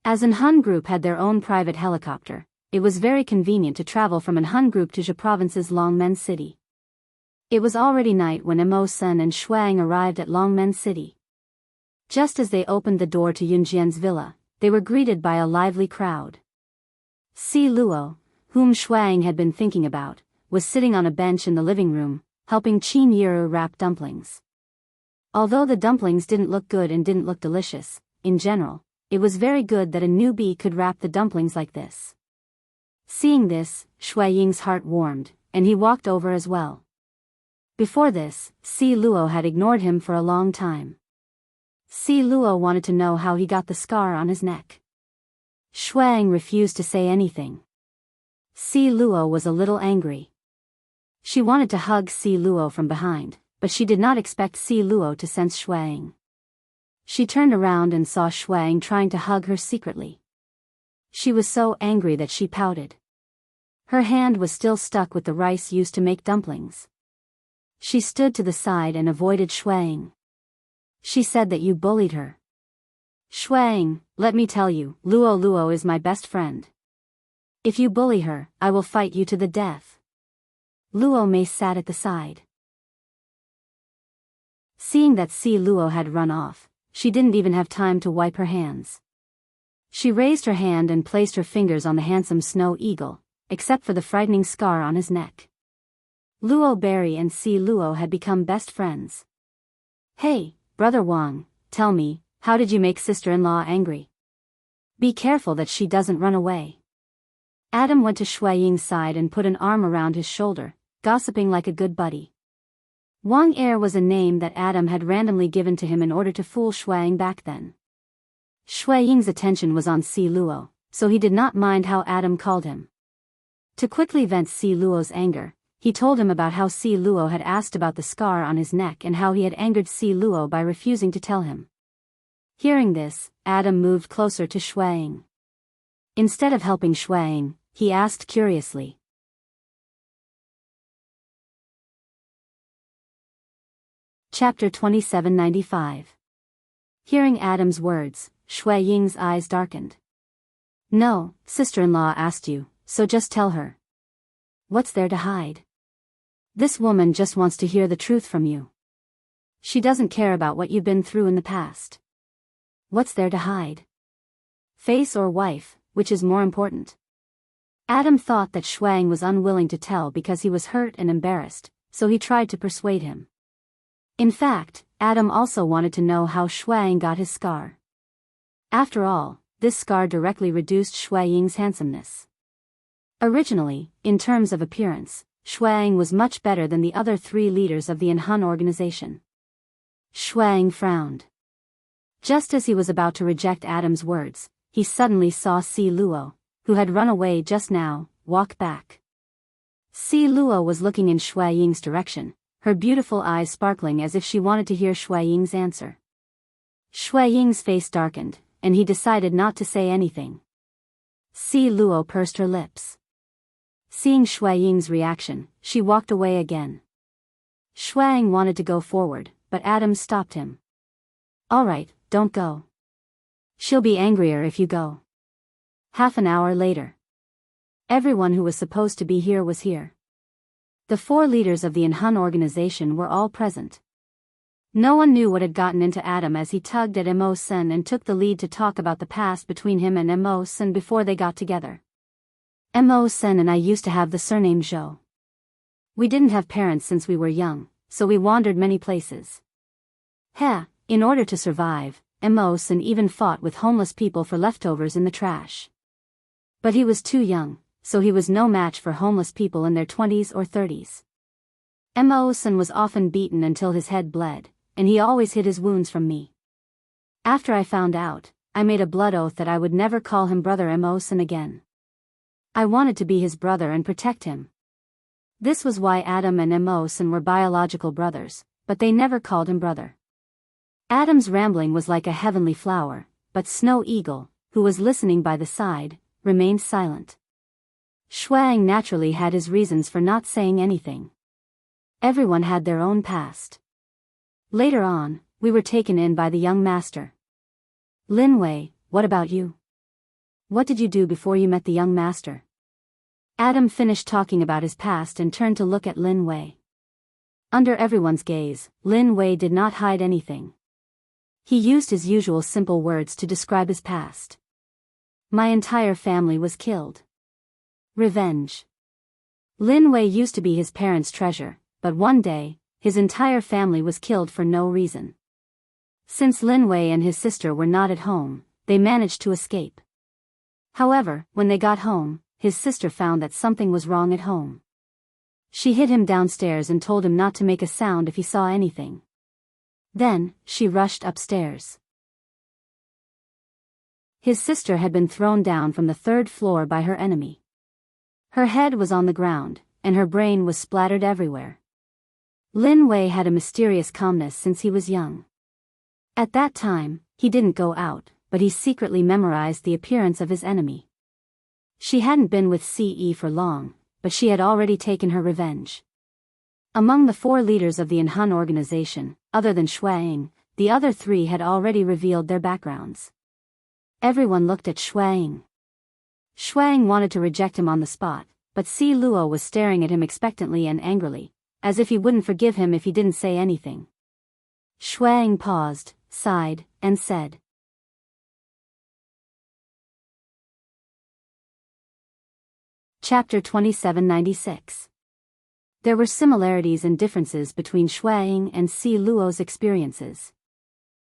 As an Han group had their own private helicopter, it was very convenient to travel from an Han group to Zhe Province's Longmen City. It was already night when Mo-san and Shuang arrived at Longmen City. Just as they opened the door to Yunjian's villa, they were greeted by a lively crowd. Si Luo, whom Shuang had been thinking about, was sitting on a bench in the living room, helping Qin Yiru wrap dumplings. Although the dumplings didn't look good and didn't look delicious, in general, it was very good that a newbie could wrap the dumplings like this. Seeing this, Shui Ying's heart warmed, and he walked over as well. Before this, Si Luo had ignored him for a long time. Si Luo wanted to know how he got the scar on his neck. Shuang refused to say anything. Si Luo was a little angry. She wanted to hug Si Luo from behind, but she did not expect Si Luo to sense Shuang. She turned around and saw Shuang trying to hug her secretly. She was so angry that she pouted. Her hand was still stuck with the rice used to make dumplings. She stood to the side and avoided Shuang. She said that you bullied her. Shuang, let me tell you, Luo is my best friend. If you bully her, I will fight you to the death. Luo Mei sat at the side. Seeing that Si Luo had run off, she didn't even have time to wipe her hands. She raised her hand and placed her fingers on the handsome snow eagle, except for the frightening scar on his neck. Luo Berry and Si Luo had become best friends. Hey, Brother Wang, tell me, how did you make sister-in-law angry? Be careful that she doesn't run away. Adam went to Shui Ying's side and put an arm around his shoulder, gossiping like a good buddy. Wang Er was a name that Adam had randomly given to him in order to fool Shuang back then. Shui Ying's attention was on Si Luo, so he did not mind how Adam called him. To quickly vent Si Luo's anger, he told him about how Si Luo had asked about the scar on his neck and how he had angered Si Luo by refusing to tell him. Hearing this, Adam moved closer to Shuang. Instead of helping Shuang, he asked curiously. Chapter 2795. Hearing Adam's words, Shui Ying's eyes darkened. No, sister-in-law asked you, so just tell her. What's there to hide? This woman just wants to hear the truth from you. She doesn't care about what you've been through in the past. What's there to hide? Face or wife, which is more important? Adam thought that Shuang was unwilling to tell because he was hurt and embarrassed, so he tried to persuade him. In fact, Adam also wanted to know how Shuang got his scar. After all, this scar directly reduced Shui Ying's handsomeness. Originally, in terms of appearance, Shuang was much better than the other three leaders of the Inhun organization. Shuang frowned. Just as he was about to reject Adam's words, he suddenly saw Si Luo, who had run away just now, walk back. Si Luo was looking in Shui Ying's direction, her beautiful eyes sparkling as if she wanted to hear Shui Ying's answer. Shui Ying's face darkened, and he decided not to say anything. Si Luo pursed her lips. Seeing Shui Ying's reaction, she walked away again. Shuang wanted to go forward, but Adam stopped him. All right, don't go. She'll be angrier if you go. Half an hour later. Everyone who was supposed to be here was here. The four leaders of the Inhun organization were all present. No one knew what had gotten into Adam as he tugged at Mo-sen and took the lead to talk about the past between him and Mo-sen before they got together. Mo-sen and I used to have the surname Zhou. We didn't have parents since we were young, so we wandered many places. In order to survive, Mo-sen even fought with homeless people for leftovers in the trash. But he was too young, so he was no match for homeless people in their 20s or 30s. Mo-sen was often beaten until his head bled, and he always hid his wounds from me. After I found out, I made a blood oath that I would never call him Brother Mo-sen again. I wanted to be his brother and protect him. This was why Adam and Mo-sen were biological brothers, but they never called him brother. Adam's rambling was like a heavenly flower, but Snow Eagle, who was listening by the side, remained silent. Shuang naturally had his reasons for not saying anything. Everyone had their own past. Later on, we were taken in by the young master. Lin Wei, what about you? What did you do before you met the young master? Adam finished talking about his past and turned to look at Lin Wei. Under everyone's gaze, Lin Wei did not hide anything. He used his usual simple words to describe his past. My entire family was killed. Revenge. Lin Wei used to be his parents' treasure, but one day, his entire family was killed for no reason. Since Lin Wei and his sister were not at home, they managed to escape. However, when they got home, his sister found that something was wrong at home. She hid him downstairs and told him not to make a sound if he saw anything. Then, she rushed upstairs. His sister had been thrown down from the 3rd floor by her enemy. Her head was on the ground, and her brain was splattered everywhere. Lin Wei had a mysterious calmness since he was young. At that time, he didn't go out, but he secretly memorized the appearance of his enemy. She hadn't been with CE for long, but she had already taken her revenge. Among the 4 leaders of the Enhan organization, other than Shuang, the other 3 had already revealed their backgrounds. Everyone looked at Shuang. Shuang wanted to reject him on the spot, but Si Luo was staring at him expectantly and angrily, as if he wouldn't forgive him if he didn't say anything. Shuang paused, sighed, and said, Chapter 2796. There were similarities and differences between Shuang and Si Luo's experiences.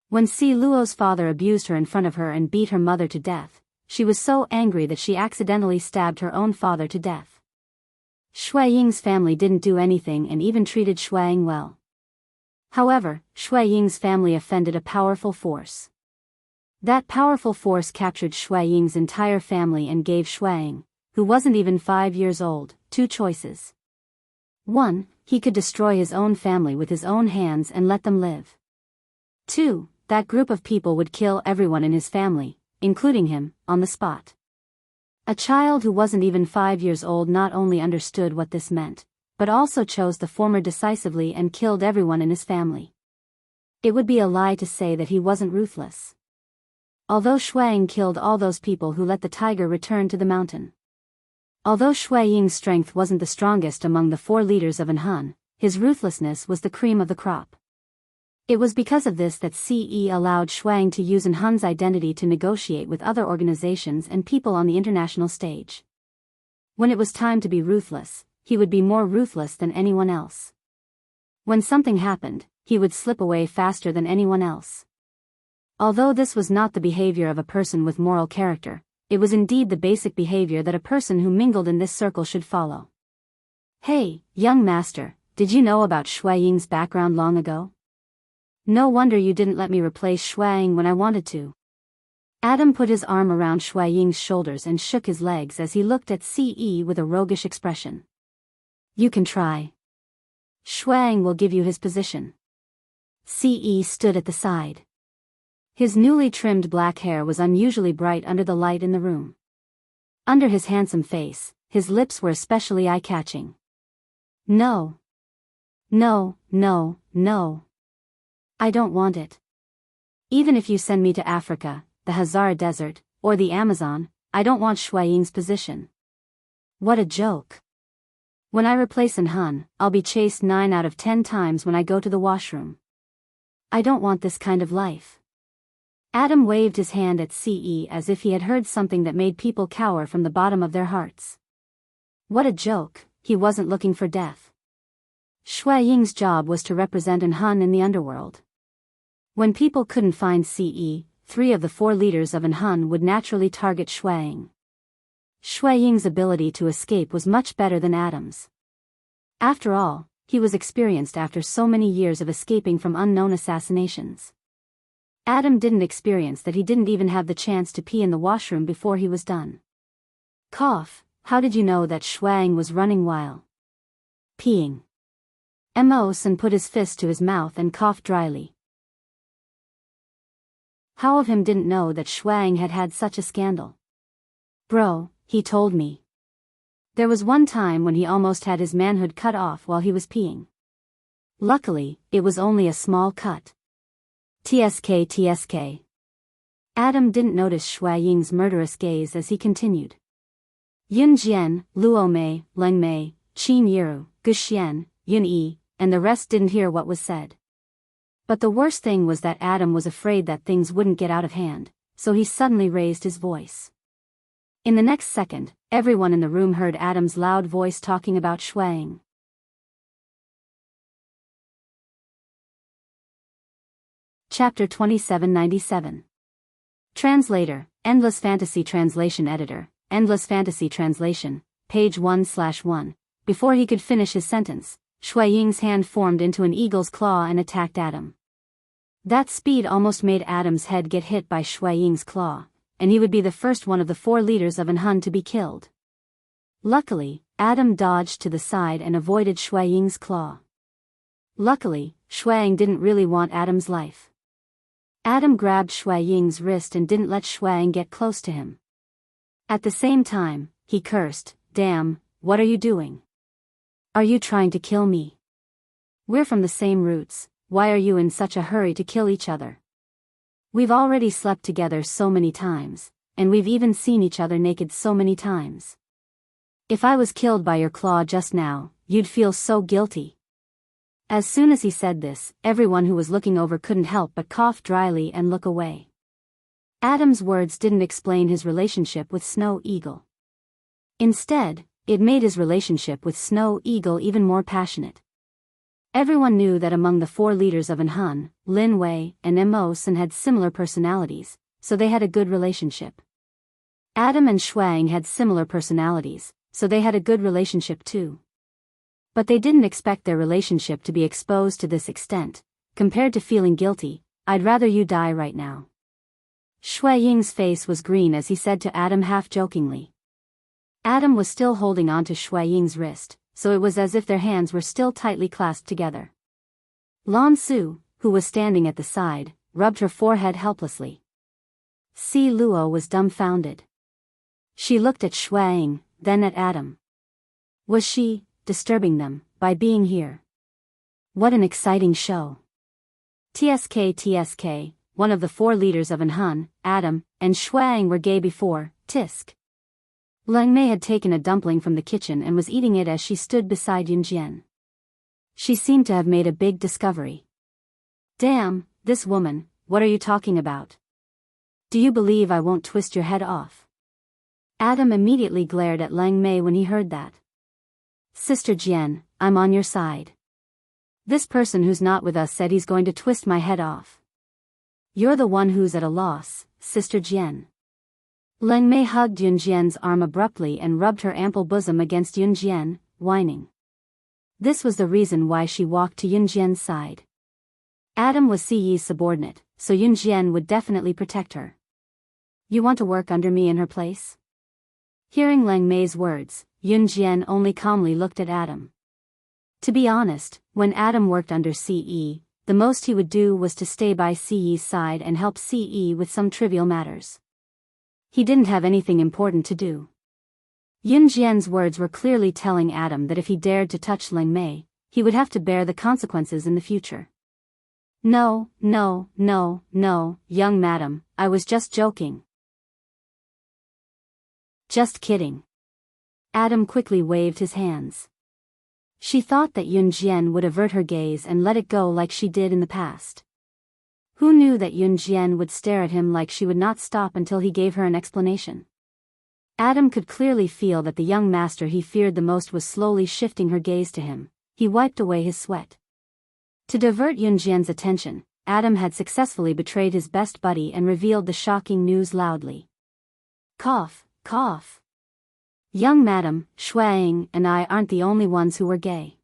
When Si Luo's father abused her in front of her and beat her mother to death, she was so angry that she accidentally stabbed her own father to death. Shui Ying's family didn't do anything and even treated Shuang well. However, Shui Ying's family offended a powerful force. That powerful force captured Shui Ying's entire family and gave Shuang, who wasn't even 5 years old, 2 choices. 1. He could destroy his own family with his own hands and let them live. 2. That group of people would kill everyone in his family, including him, on the spot. A child who wasn't even 5 years old not only understood what this meant, but also chose the former decisively and killed everyone in his family. It would be a lie to say that he wasn't ruthless. Although Shuang killed all those people who let the tiger return to the mountain. Although Shui Ying's strength wasn't the strongest among the 4 leaders of Enhan, his ruthlessness was the cream of the crop. It was because of this that CE allowed Shuang to use Enhan's identity to negotiate with other organizations and people on the international stage. When it was time to be ruthless, he would be more ruthless than anyone else. When something happened, he would slip away faster than anyone else. Although this was not the behavior of a person with moral character, it was indeed the basic behavior that a person who mingled in this circle should follow. Hey, young master, did you know about Shui Ying's background long ago? No wonder you didn't let me replace Shuang when I wanted to. Adam put his arm around Shui Ying's shoulders and shook his legs as he looked at CE with a roguish expression. You can try. Shuang will give you his position. CE stood at the side. His newly trimmed black hair was unusually bright under the light in the room. Under his handsome face, his lips were especially eye-catching. No. No, no, no. I don't want it. Even if you send me to Africa, the Hazara Desert, or the Amazon, I don't want Shui Ying's position. What a joke. When I replace Enhan, I'll be chased 9 out of 10 times when I go to the washroom. I don't want this kind of life. Adam waved his hand at CE as if he had heard something that made people cower from the bottom of their hearts. What a joke, he wasn't looking for death. Shui Ying's job was to represent Enhan in the underworld. When people couldn't find CE, 3 of the 4 leaders of Enhan would naturally target Shuang. Shui Ying's ability to escape was much better than Adam's. After all, he was experienced after so many years of escaping from unknown assassinations. Adam didn't experience that. He didn't even have the chance to pee in the washroom before he was done. Cough, how did you know that Shuang was running while peeing? Mo-san put his fist to his mouth and coughed dryly. How of him didn't know that Shuang had had such a scandal? Bro, he told me. There was one time when he almost had his manhood cut off while he was peeing. Luckily, it was only a small cut. TSK. Adam didn't notice Shui Ying's murderous gaze as he continued. Yun Jian, Luo Mei, Leng Mei, Qin Yiru, Guxian, Yun Yi, and the rest didn't hear what was said. But the worst thing was that Adam was afraid that things wouldn't get out of hand, so he suddenly raised his voice. In the next second, everyone in the room heard Adam's loud voice talking about Shui Ying. Chapter 2797. Translator, Endless Fantasy Translation Editor, Endless Fantasy Translation, page 1/1. Before he could finish his sentence, Shui Ying's hand formed into an eagle's claw and attacked Adam. That speed almost made Adam's head get hit by Shui Ying's claw, and he would be the first one of the 4 leaders of An Hun to be killed. Luckily, Adam dodged to the side and avoided Shui Ying's claw. Luckily, Shui Ying didn't really want Adam's life. Adam grabbed Shui Ying's wrist and didn't let Shui Ying get close to him. At the same time, he cursed, "Damn, what are you doing? Are you trying to kill me? We're from the same roots, why are you in such a hurry to kill each other? We've already slept together so many times, and we've even seen each other naked so many times. If I was killed by your claw just now, you'd feel so guilty." As soon as he said this, everyone who was looking over couldn't help but cough dryly and look away. Adam's words didn't explain his relationship with Snow Eagle. Instead, it made his relationship with Snow Eagle even more passionate. Everyone knew that among the 4 leaders of An Hun, Lin Wei and Mo Sun had similar personalities, so they had a good relationship. Adam and Shui Ying had similar personalities, so they had a good relationship too. But they didn't expect their relationship to be exposed to this extent. Compared to feeling guilty, I'd rather you die right now. Shui Ying's face was green as he said to Adam half-jokingly. Adam was still holding on to Shui Ying's wrist, so it was as if their hands were still tightly clasped together. Lan Su, who was standing at the side, rubbed her forehead helplessly. Si Luo was dumbfounded. She looked at Shui Ying, then at Adam. Was she disturbing them by being here? What an exciting show. TSK, one of the 4 leaders of An Hun, Adam, and Shui Ying were gay before, tisk. Leng Mei had taken a dumpling from the kitchen and was eating it as she stood beside Yun Jian. She seemed to have made a big discovery. "Damn, this woman, what are you talking about? Do you believe I won't twist your head off?" Adam immediately glared at Leng Mei when he heard that. "Sister Jian, I'm on your side. This person who's not with us said he's going to twist my head off. You're the one who's at a loss, Sister Jian." Leng Mei hugged Yun Jian's arm abruptly and rubbed her ample bosom against Yun Jian, whining. This was the reason why she walked to Yun Jian's side. Adam was Si Yi's subordinate, so Yun Jian would definitely protect her. "You want to work under me in her place?" Hearing Leng Mei's words, Yun Jian only calmly looked at Adam. To be honest, when Adam worked under Si Yi, the most he would do was to stay by Si Yi's side and help Si Yi with some trivial matters. He didn't have anything important to do. Yun Jian's words were clearly telling Adam that if he dared to touch Leng Mei, he would have to bear the consequences in the future. No, young madam, I was just joking. Just kidding. Adam quickly waved his hands. She thought that Yun Jian would avert her gaze and let it go like she did in the past. Who knew that Yun Jian would stare at him like she would not stop until he gave her an explanation? Adam could clearly feel that the young master he feared the most was slowly shifting her gaze to him. He wiped away his sweat. To divert Yun Jian's attention, Adam had successfully betrayed his best buddy and revealed the shocking news loudly. Cough, cough. Young madam, Shui Ying and I aren't the only ones who were gay.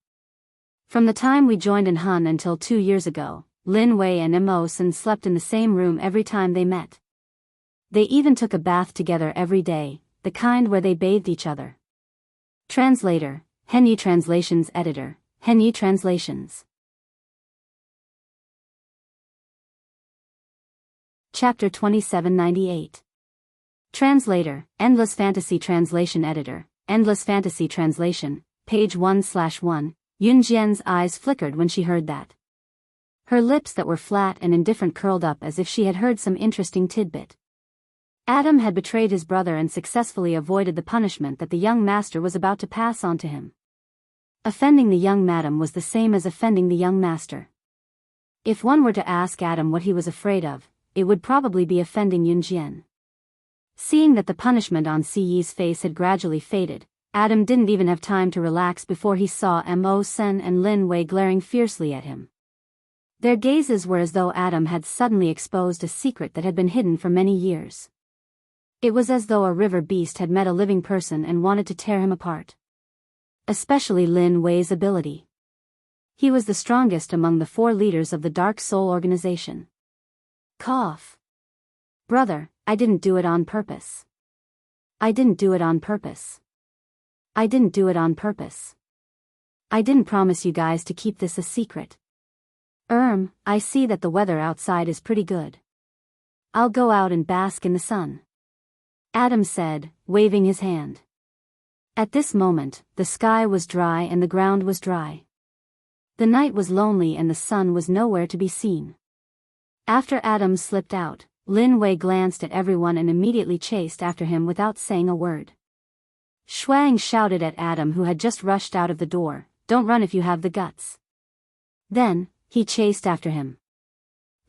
From the time we joined An Hun until 2 years ago, Lin Wei and Mo Sun slept in the same room every time they met. They even took a bath together every day, the kind where they bathed each other. Translator, Henyi Translations Editor, Henyi Translations. Chapter 2798. Translator, Endless Fantasy Translation Editor, Endless Fantasy Translation, page 1/1. Yunjian's eyes flickered when she heard that. Her lips that were flat and indifferent curled up as if she had heard some interesting tidbit. Adam had betrayed his brother and successfully avoided the punishment that the young master was about to pass on to him. Offending the young madam was the same as offending the young master. If one were to ask Adam what he was afraid of, it would probably be offending Yunjian. Seeing that the punishment on Siyi's face had gradually faded, Adam didn't even have time to relax before he saw Mo Sen and Lin Wei glaring fiercely at him. Their gazes were as though Adam had suddenly exposed a secret that had been hidden for many years. It was as though a river beast had met a living person and wanted to tear him apart. Especially Lin Wei's ability. He was the strongest among the 4 leaders of the Dark Soul organization. Cough. Brother, I didn't do it on purpose. I didn't do it on purpose. I didn't do it on purpose. I didn't promise you guys to keep this a secret. I see that the weather outside is pretty good. I'll go out and bask in the sun. Adam said, waving his hand. At this moment, the sky was dry and the ground was dry. The night was lonely and the sun was nowhere to be seen. After Adam slipped out, Lin Wei glanced at everyone and immediately chased after him without saying a word. Shuang shouted at Adam, who had just rushed out of the door, "Don't run if you have the guts." Then, he chased after him.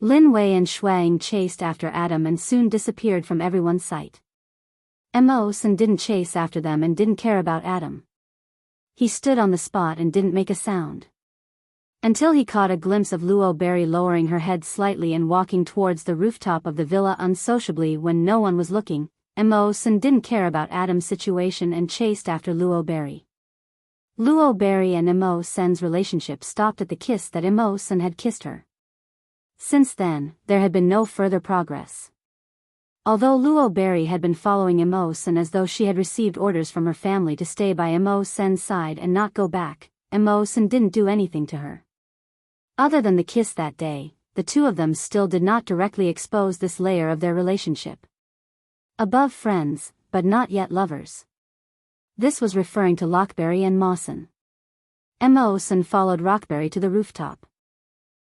Lin Wei and Shuang chased after Adam and soon disappeared from everyone's sight. Mo Sen didn't chase after them and didn't care about Adam. He stood on the spot and didn't make a sound. Until he caught a glimpse of Luo Berry lowering her head slightly and walking towards the rooftop of the villa unsociably when no one was looking. Mo Sen didn't care about Adam's situation and chased after Luo Berry. Luo Berry and Mo Sen's relationship stopped at the kiss that Mo Sen had kissed her. Since then, there had been no further progress. Although Luo Berry had been following Mo Sen as though she had received orders from her family to stay by Mo Sen's side and not go back, Mo Sen didn't do anything to her. Other than the kiss that day, the two of them still did not directly expose this layer of their relationship. Above friends, but not yet lovers. This was referring to Lockberry and Mawson. Mo Sen followed Rockberry to the rooftop.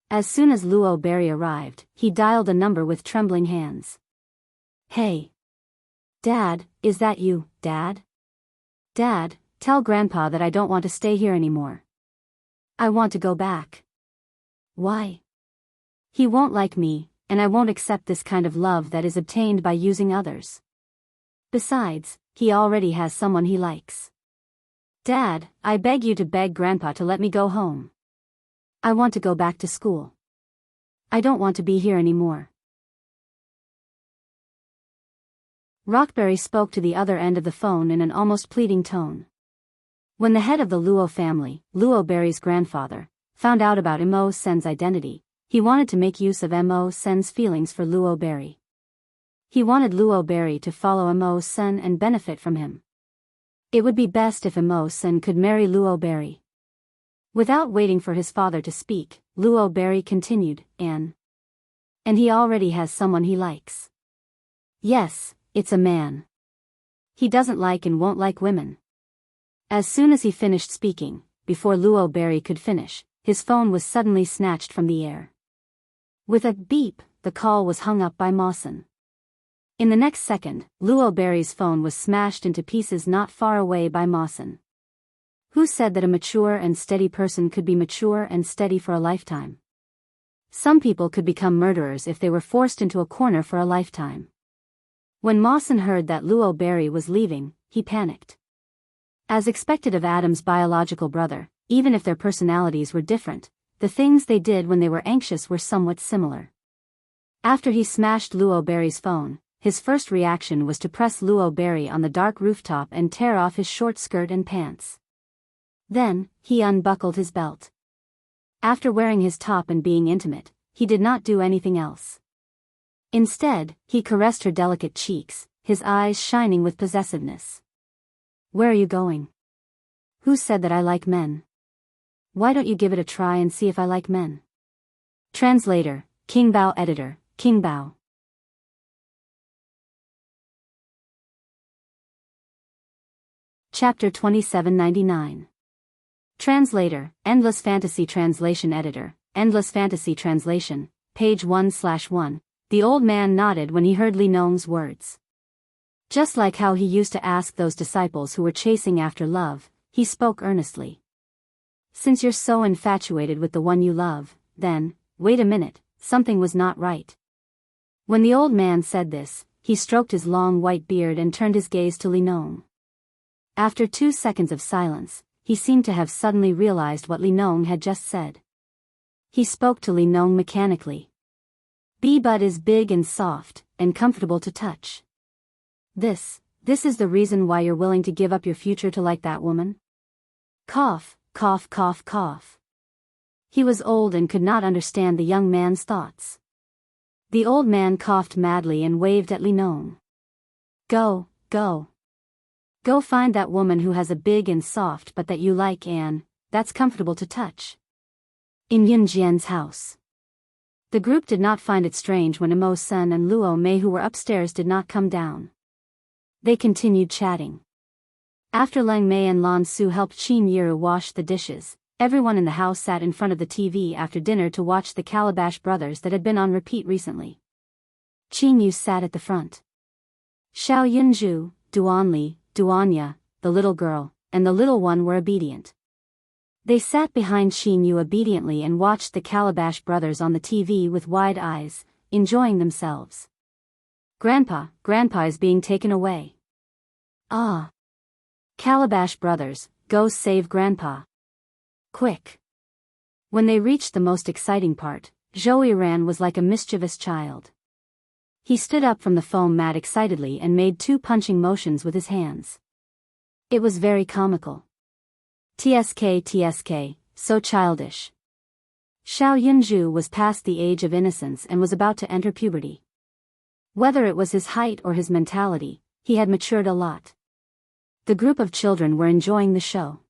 As soon as Luo Berry arrived, he dialed a number with trembling hands. "Hey. Dad, is that you, Dad? Dad, tell Grandpa that I don't want to stay here anymore. I want to go back." "Why?" "He won't like me, and I won't accept this kind of love that is obtained by using others. Besides, he already has someone he likes. Dad, I beg you to beg Grandpa to let me go home. I want to go back to school. I don't want to be here anymore." Rockberry spoke to the other end of the phone in an almost pleading tone. When the head of the Luo family, Luo Berry's grandfather, found out about Mo Sen's identity, he wanted to make use of Mo Sen's feelings for Luo Berry. He wanted Luo Berry to follow Mo Sen and benefit from him. It would be best if Mo Sen could marry Luo Berry. Without waiting for his father to speak, Luo Berry continued, And he already has someone he likes. Yes, it's a man. He doesn't like and won't like women. As soon as he finished speaking, before Luo Berry could finish, his phone was suddenly snatched from the air. With a beep, the call was hung up by Mawson. In the next second, Luo Berry's phone was smashed into pieces not far away by Mawson. Who said that a mature and steady person could be mature and steady for a lifetime? Some people could become murderers if they were forced into a corner for a lifetime. When Mawson heard that Luo Berry was leaving, he panicked. As expected of Adam's biological brother, even if their personalities were different, the things they did when they were anxious were somewhat similar. After he smashed Luo Berry's phone, his first reaction was to press Luo Berry on the dark rooftop and tear off his short skirt and pants. Then, he unbuckled his belt. After wearing his top and being intimate, he did not do anything else. Instead, he caressed her delicate cheeks, his eyes shining with possessiveness. "Where are you going?" "Who said that I like men? Why don't you give it a try and see if I like men?" Translator, King Bao. Editor, King Bao. Chapter 2799. Translator, Endless Fantasy Translation Editor, Endless Fantasy Translation, page 1/1. The old man nodded when he heard Li Nong's words. Just like how he used to ask those disciples who were chasing after love, he spoke earnestly. Since you're so infatuated with the one you love, then, wait a minute, something was not right. When the old man said this, he stroked his long white beard and turned his gaze to Li Nong. After 2 seconds of silence, he seemed to have suddenly realized what Li Nong had just said. He spoke to Li Nong mechanically. Bud is big and soft, and comfortable to touch. This is the reason why you're willing to give up your future to like that woman? Cough, cough, cough, cough. He was old and could not understand the young man's thoughts. The old man coughed madly and waved at Li Nong. Go, go. Go find that woman who has a big and soft butt that you like and that's comfortable to touch. In Yunjian's house. The group did not find it strange when Imo Sen and Luo Mei, who were upstairs, did not come down. They continued chatting. After Leng Mei and Lan Su helped Qin Yiru wash the dishes, everyone in the house sat in front of the TV after dinner to watch the Calabash Brothers that had been on repeat recently. Qin Yu sat at the front. Xiao Yunju, Duanli, Duanya, the little girl, and the little one were obedient. They sat behind Qin Yu obediently and watched the Calabash Brothers on the TV with wide eyes, enjoying themselves. Grandpa is being taken away. Ah. Calabash Brothers, go save Grandpa. Quick. When they reached the most exciting part, Zhou Ran was like a mischievous child. He stood up from the foam mat excitedly and made 2 punching motions with his hands. It was very comical. TSK, so childish. Xiao Yunju was past the age of innocence and was about to enter puberty. Whether it was his height or his mentality, he had matured a lot. The group of children were enjoying the show.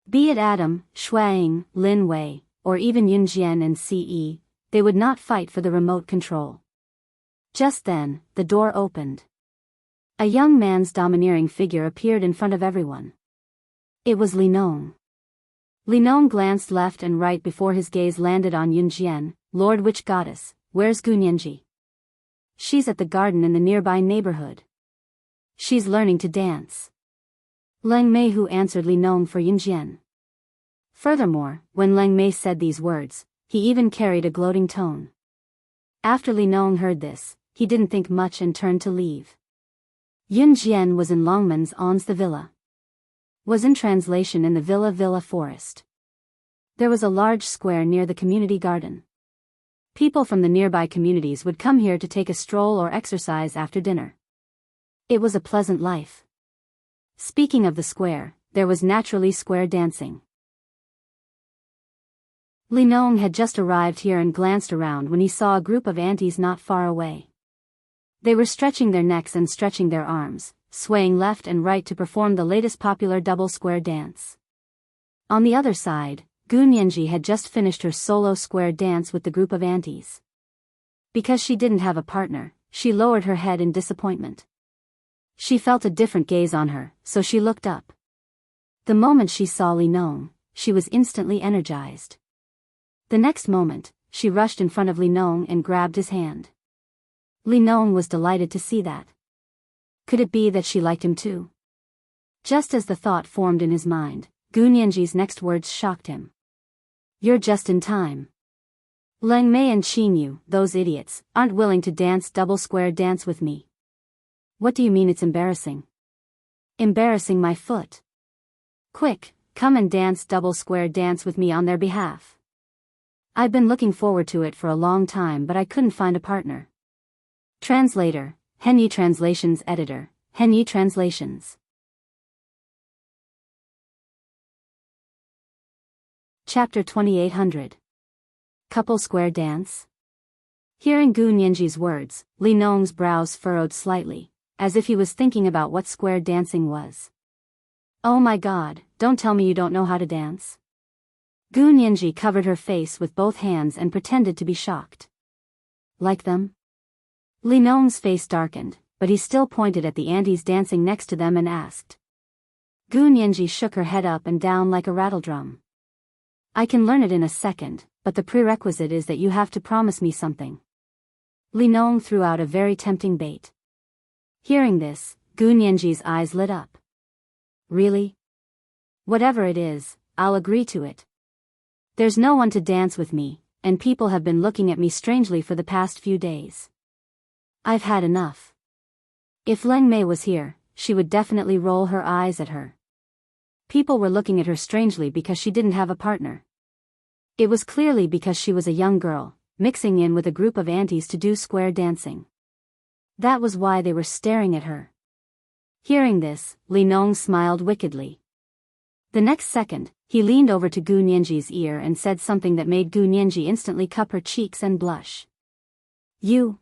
Be it Adam, Shuang, Lin Wei, or even Yunjian and Ce, they would not fight for the remote control. Just then, the door opened. A young man's domineering figure appeared in front of everyone. It was Li Nong. Li Nong glanced left and right before his gaze landed on Yunjian. Lord Witch Goddess, where's Gunyanji? She's at the garden in the nearby neighborhood. She's learning to dance. Leng Mei who answered Li Nong for Yunjian. Furthermore, when Leng Mei said these words, he even carried a gloating tone. After Li Nong heard this, he didn't think much and turned to leave. Yunjian was in Longman's Ons the villa. Was in translation in the villa forest. There was a large square near the community garden. People from the nearby communities would come here to take a stroll or exercise after dinner. It was a pleasant life. Speaking of the square, there was naturally square dancing. Li Nong had just arrived here and glanced around when he saw a group of aunties not far away. They were stretching their necks and stretching their arms, swaying left and right to perform the latest popular double square dance. On the other side, Gunyanji had just finished her solo square dance with the group of aunties. Because she didn't have a partner, she lowered her head in disappointment. She felt a different gaze on her, so she looked up. The moment she saw Li Nong, she was instantly energized. The next moment, she rushed in front of Li Nong and grabbed his hand. Li Nong was delighted to see that. Could it be that she liked him too? Just as the thought formed in his mind, Gunyanji's next words shocked him. You're just in time. Leng Mei and Qin Yu, those idiots, aren't willing to dance double square dance with me. What do you mean it's embarrassing? Embarrassing my foot. Quick, come and dance double square dance with me on their behalf. I've been looking forward to it for a long time but I couldn't find a partner. Translator, Henyi Translations Editor, Henyi Translations. Chapter 2800. Couple Square Dance. Hearing Gunyanji's words, Li Nong's brows furrowed slightly, as if he was thinking about what square dancing was. Oh my god, don't tell me you don't know how to dance. Gunyanji covered her face with both hands and pretended to be shocked. Like them? Li Nong's face darkened, but he still pointed at the aunties dancing next to them and asked. Gu Nianji shook her head up and down like a rattledrum. I can learn it in a second, but the prerequisite is that you have to promise me something. Li Nong threw out a very tempting bait. Hearing this, Gu Nianji's eyes lit up. Really? Whatever it is, I'll agree to it. There's no one to dance with me, and people have been looking at me strangely for the past few days. I've had enough. If Leng Mei was here, she would definitely roll her eyes at her. People were looking at her strangely because she didn't have a partner. It was clearly because she was a young girl, mixing in with a group of aunties to do square dancing. That was why they were staring at her. Hearing this, Li Nong smiled wickedly. The next second, he leaned over to Gu Nianji's ear and said something that made Gu Nianji instantly cup her cheeks and blush. You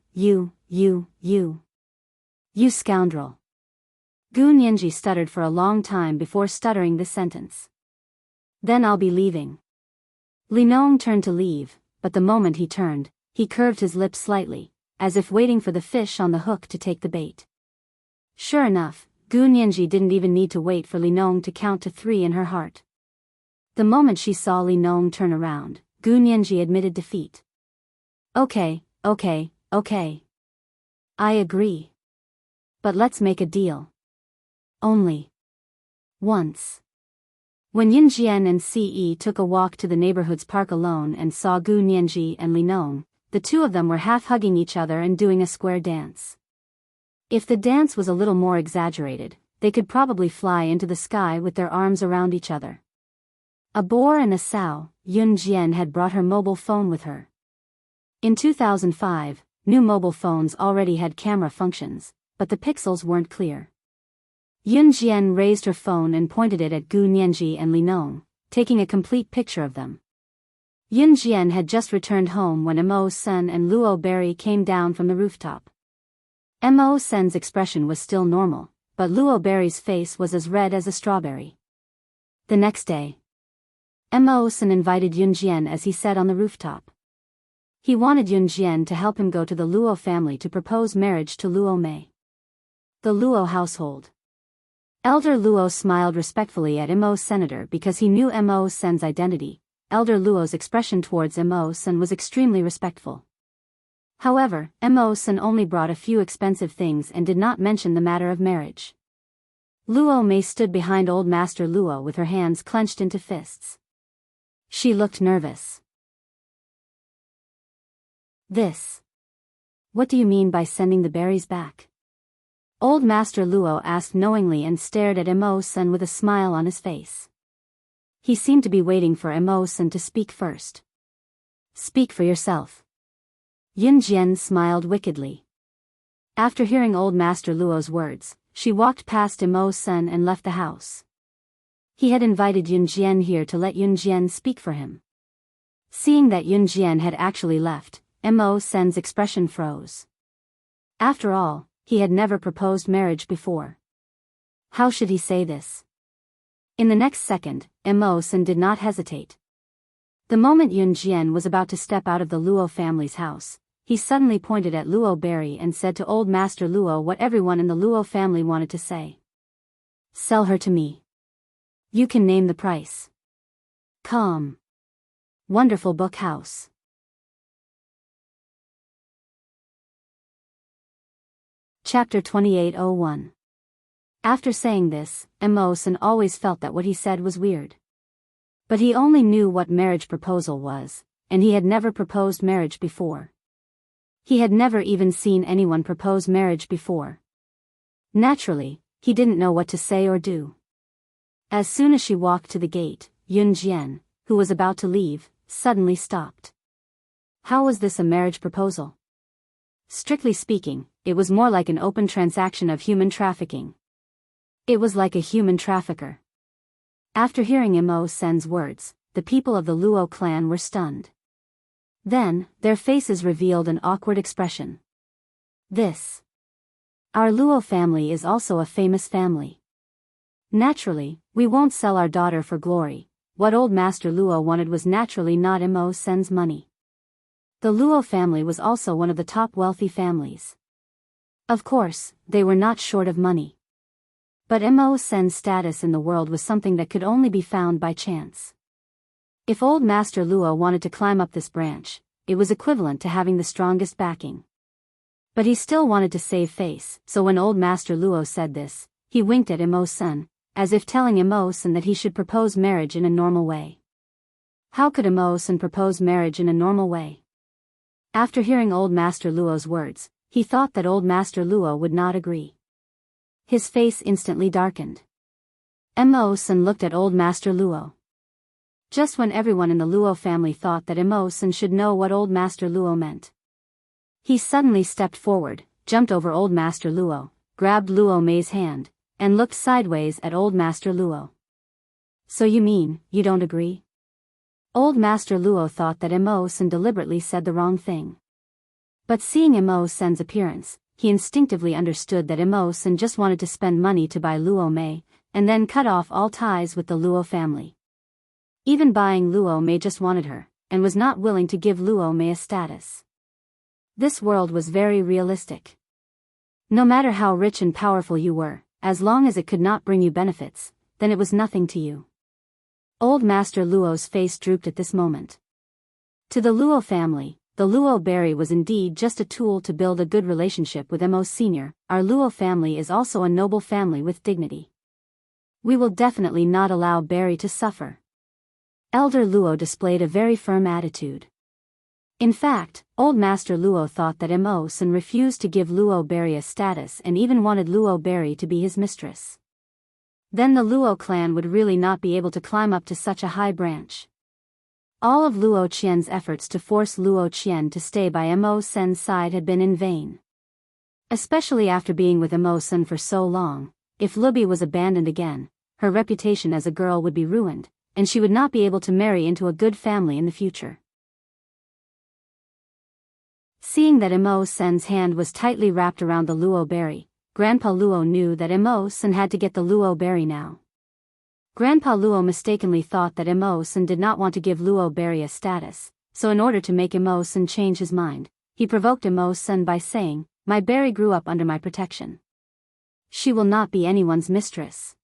scoundrel. Gu Nianji stuttered for a long time before stuttering this sentence. Then I'll be leaving. Li Nong turned to leave, but the moment he turned, he curved his lips slightly, as if waiting for the fish on the hook to take the bait. Sure enough, Gu Nianji didn't even need to wait for Li Nong to count to 3 in her heart. The moment she saw Li Nong turn around, Gu Nianji admitted defeat. Okay. I agree. But let's make a deal. Only once. When Yin Jian and Ce took a walk to the neighborhood's park alone and saw Gu Nianji and Li Nong, the two of them were half hugging each other and doing a square dance. If the dance was a little more exaggerated, they could probably fly into the sky with their arms around each other. A boar and a sow, Yun Jian had brought her mobile phone with her. In 2005, new mobile phones already had camera functions, but the pixels weren't clear. Yun Jian raised her phone and pointed it at Gu Nianji and Li Nong, taking a complete picture of them. Yun Jian had just returned home when Mo Sen and Luo Berry came down from the rooftop. Mo Sen's expression was still normal, but Luo Berry's face was as red as a strawberry. The next day, Mo Sen invited Yun Jian as he sat on the rooftop. He wanted Yun Jian to help him go to the Luo family to propose marriage to Luo Mei. The Luo household. Elder Luo smiled respectfully at Mo Senator because he knew Mo Sen's identity. Elder Luo's expression towards Mo Sen was extremely respectful. However, Mo Sen only brought a few expensive things and did not mention the matter of marriage. Luo Mei stood behind Old Master Luo with her hands clenched into fists. She looked nervous. What do you mean by sending the berries back? Old Master Luo asked knowingly and stared at Mo Sen with a smile on his face. He seemed to be waiting for Mo Sen to speak first. Speak for yourself. Yun Jian smiled wickedly. After hearing Old Master Luo's words, she walked past Mo Sen and left the house. He had invited Yun Jian here to let Yun Jian speak for him. Seeing that Yun Jian had actually left, Mo Sen's expression froze. After all, he had never proposed marriage before. How should he say this? In the next second, Mo Sen did not hesitate. The moment Yun Jian was about to step out of the Luo family's house, he suddenly pointed at Luo Berry and said to Old Master Luo what everyone in the Luo family wanted to say. Sell her to me. You can name the price. Come. Wonderful book house. Chapter 2801. After saying this, Mo Sen always felt that what he said was weird. But he only knew what marriage proposal was, and he had never proposed marriage before. He had never even seen anyone propose marriage before. Naturally, he didn't know what to say or do. As soon as she walked to the gate, Yun Jian, who was about to leave, suddenly stopped. How was this a marriage proposal? Strictly speaking, it was more like an open transaction of human trafficking. It was like a human trafficker. After hearing Mo Sen's words, the people of the Luo clan were stunned. Then, their faces revealed an awkward expression. Our Luo family is also a famous family. Naturally, we won't sell our daughter for glory. What Old Master Luo wanted was naturally not Mo Sen's money. The Luo family was also one of the top wealthy families. Of course, they were not short of money. But Mo Sen's status in the world was something that could only be found by chance. If old Master Luo wanted to climb up this branch, it was equivalent to having the strongest backing. But he still wanted to save face, so when old Master Luo said this, he winked at Mo Sen, as if telling Mo Sen that he should propose marriage in a normal way. How could Mo Sen propose marriage in a normal way? After hearing old Master Luo's words, he thought that old Master Luo would not agree. His face instantly darkened. Mo Sen looked at old Master Luo. Just when everyone in the Luo family thought that Mo Sen should know what old Master Luo meant, he suddenly stepped forward, jumped over old Master Luo, grabbed Luo Mei's hand, and looked sideways at old Master Luo. So you mean, you don't agree? Old Master Luo thought that Mo Sen deliberately said the wrong thing. But seeing Mo Sen's appearance, he instinctively understood that Mo Sen just wanted to spend money to buy Luo Mei, and then cut off all ties with the Luo family. Even buying Luo Mei just wanted her, and was not willing to give Luo Mei a status. This world was very realistic. No matter how rich and powerful you were, as long as it could not bring you benefits, then it was nothing to you. Old Master Luo's face drooped at this moment. To the Luo family, the Luo berry was indeed just a tool to build a good relationship with Mo Sr. Our Luo family is also a noble family with dignity. We will definitely not allow Berry to suffer. Elder Luo displayed a very firm attitude. In fact, old Master Luo thought that Mo Sen refused to give Luo Berry a status and even wanted Luo Berry to be his mistress. Then the Luo clan would really not be able to climb up to such a high branch. All of Luo Qian's efforts to force Luo Qian to stay by Mo Sen's side had been in vain. Especially after being with Mo Sen for so long, if Lubi was abandoned again, her reputation as a girl would be ruined, and she would not be able to marry into a good family in the future. Seeing that Mo Sen's hand was tightly wrapped around the Luo berry, Grandpa Luo knew that Mo Sen had to get the Luo berry now. Grandpa Luo mistakenly thought that Mo Sen did not want to give Luo berry a status, so in order to make Mo Sen change his mind, he provoked Mo Sen by saying, "My berry grew up under my protection. She will not be anyone's mistress."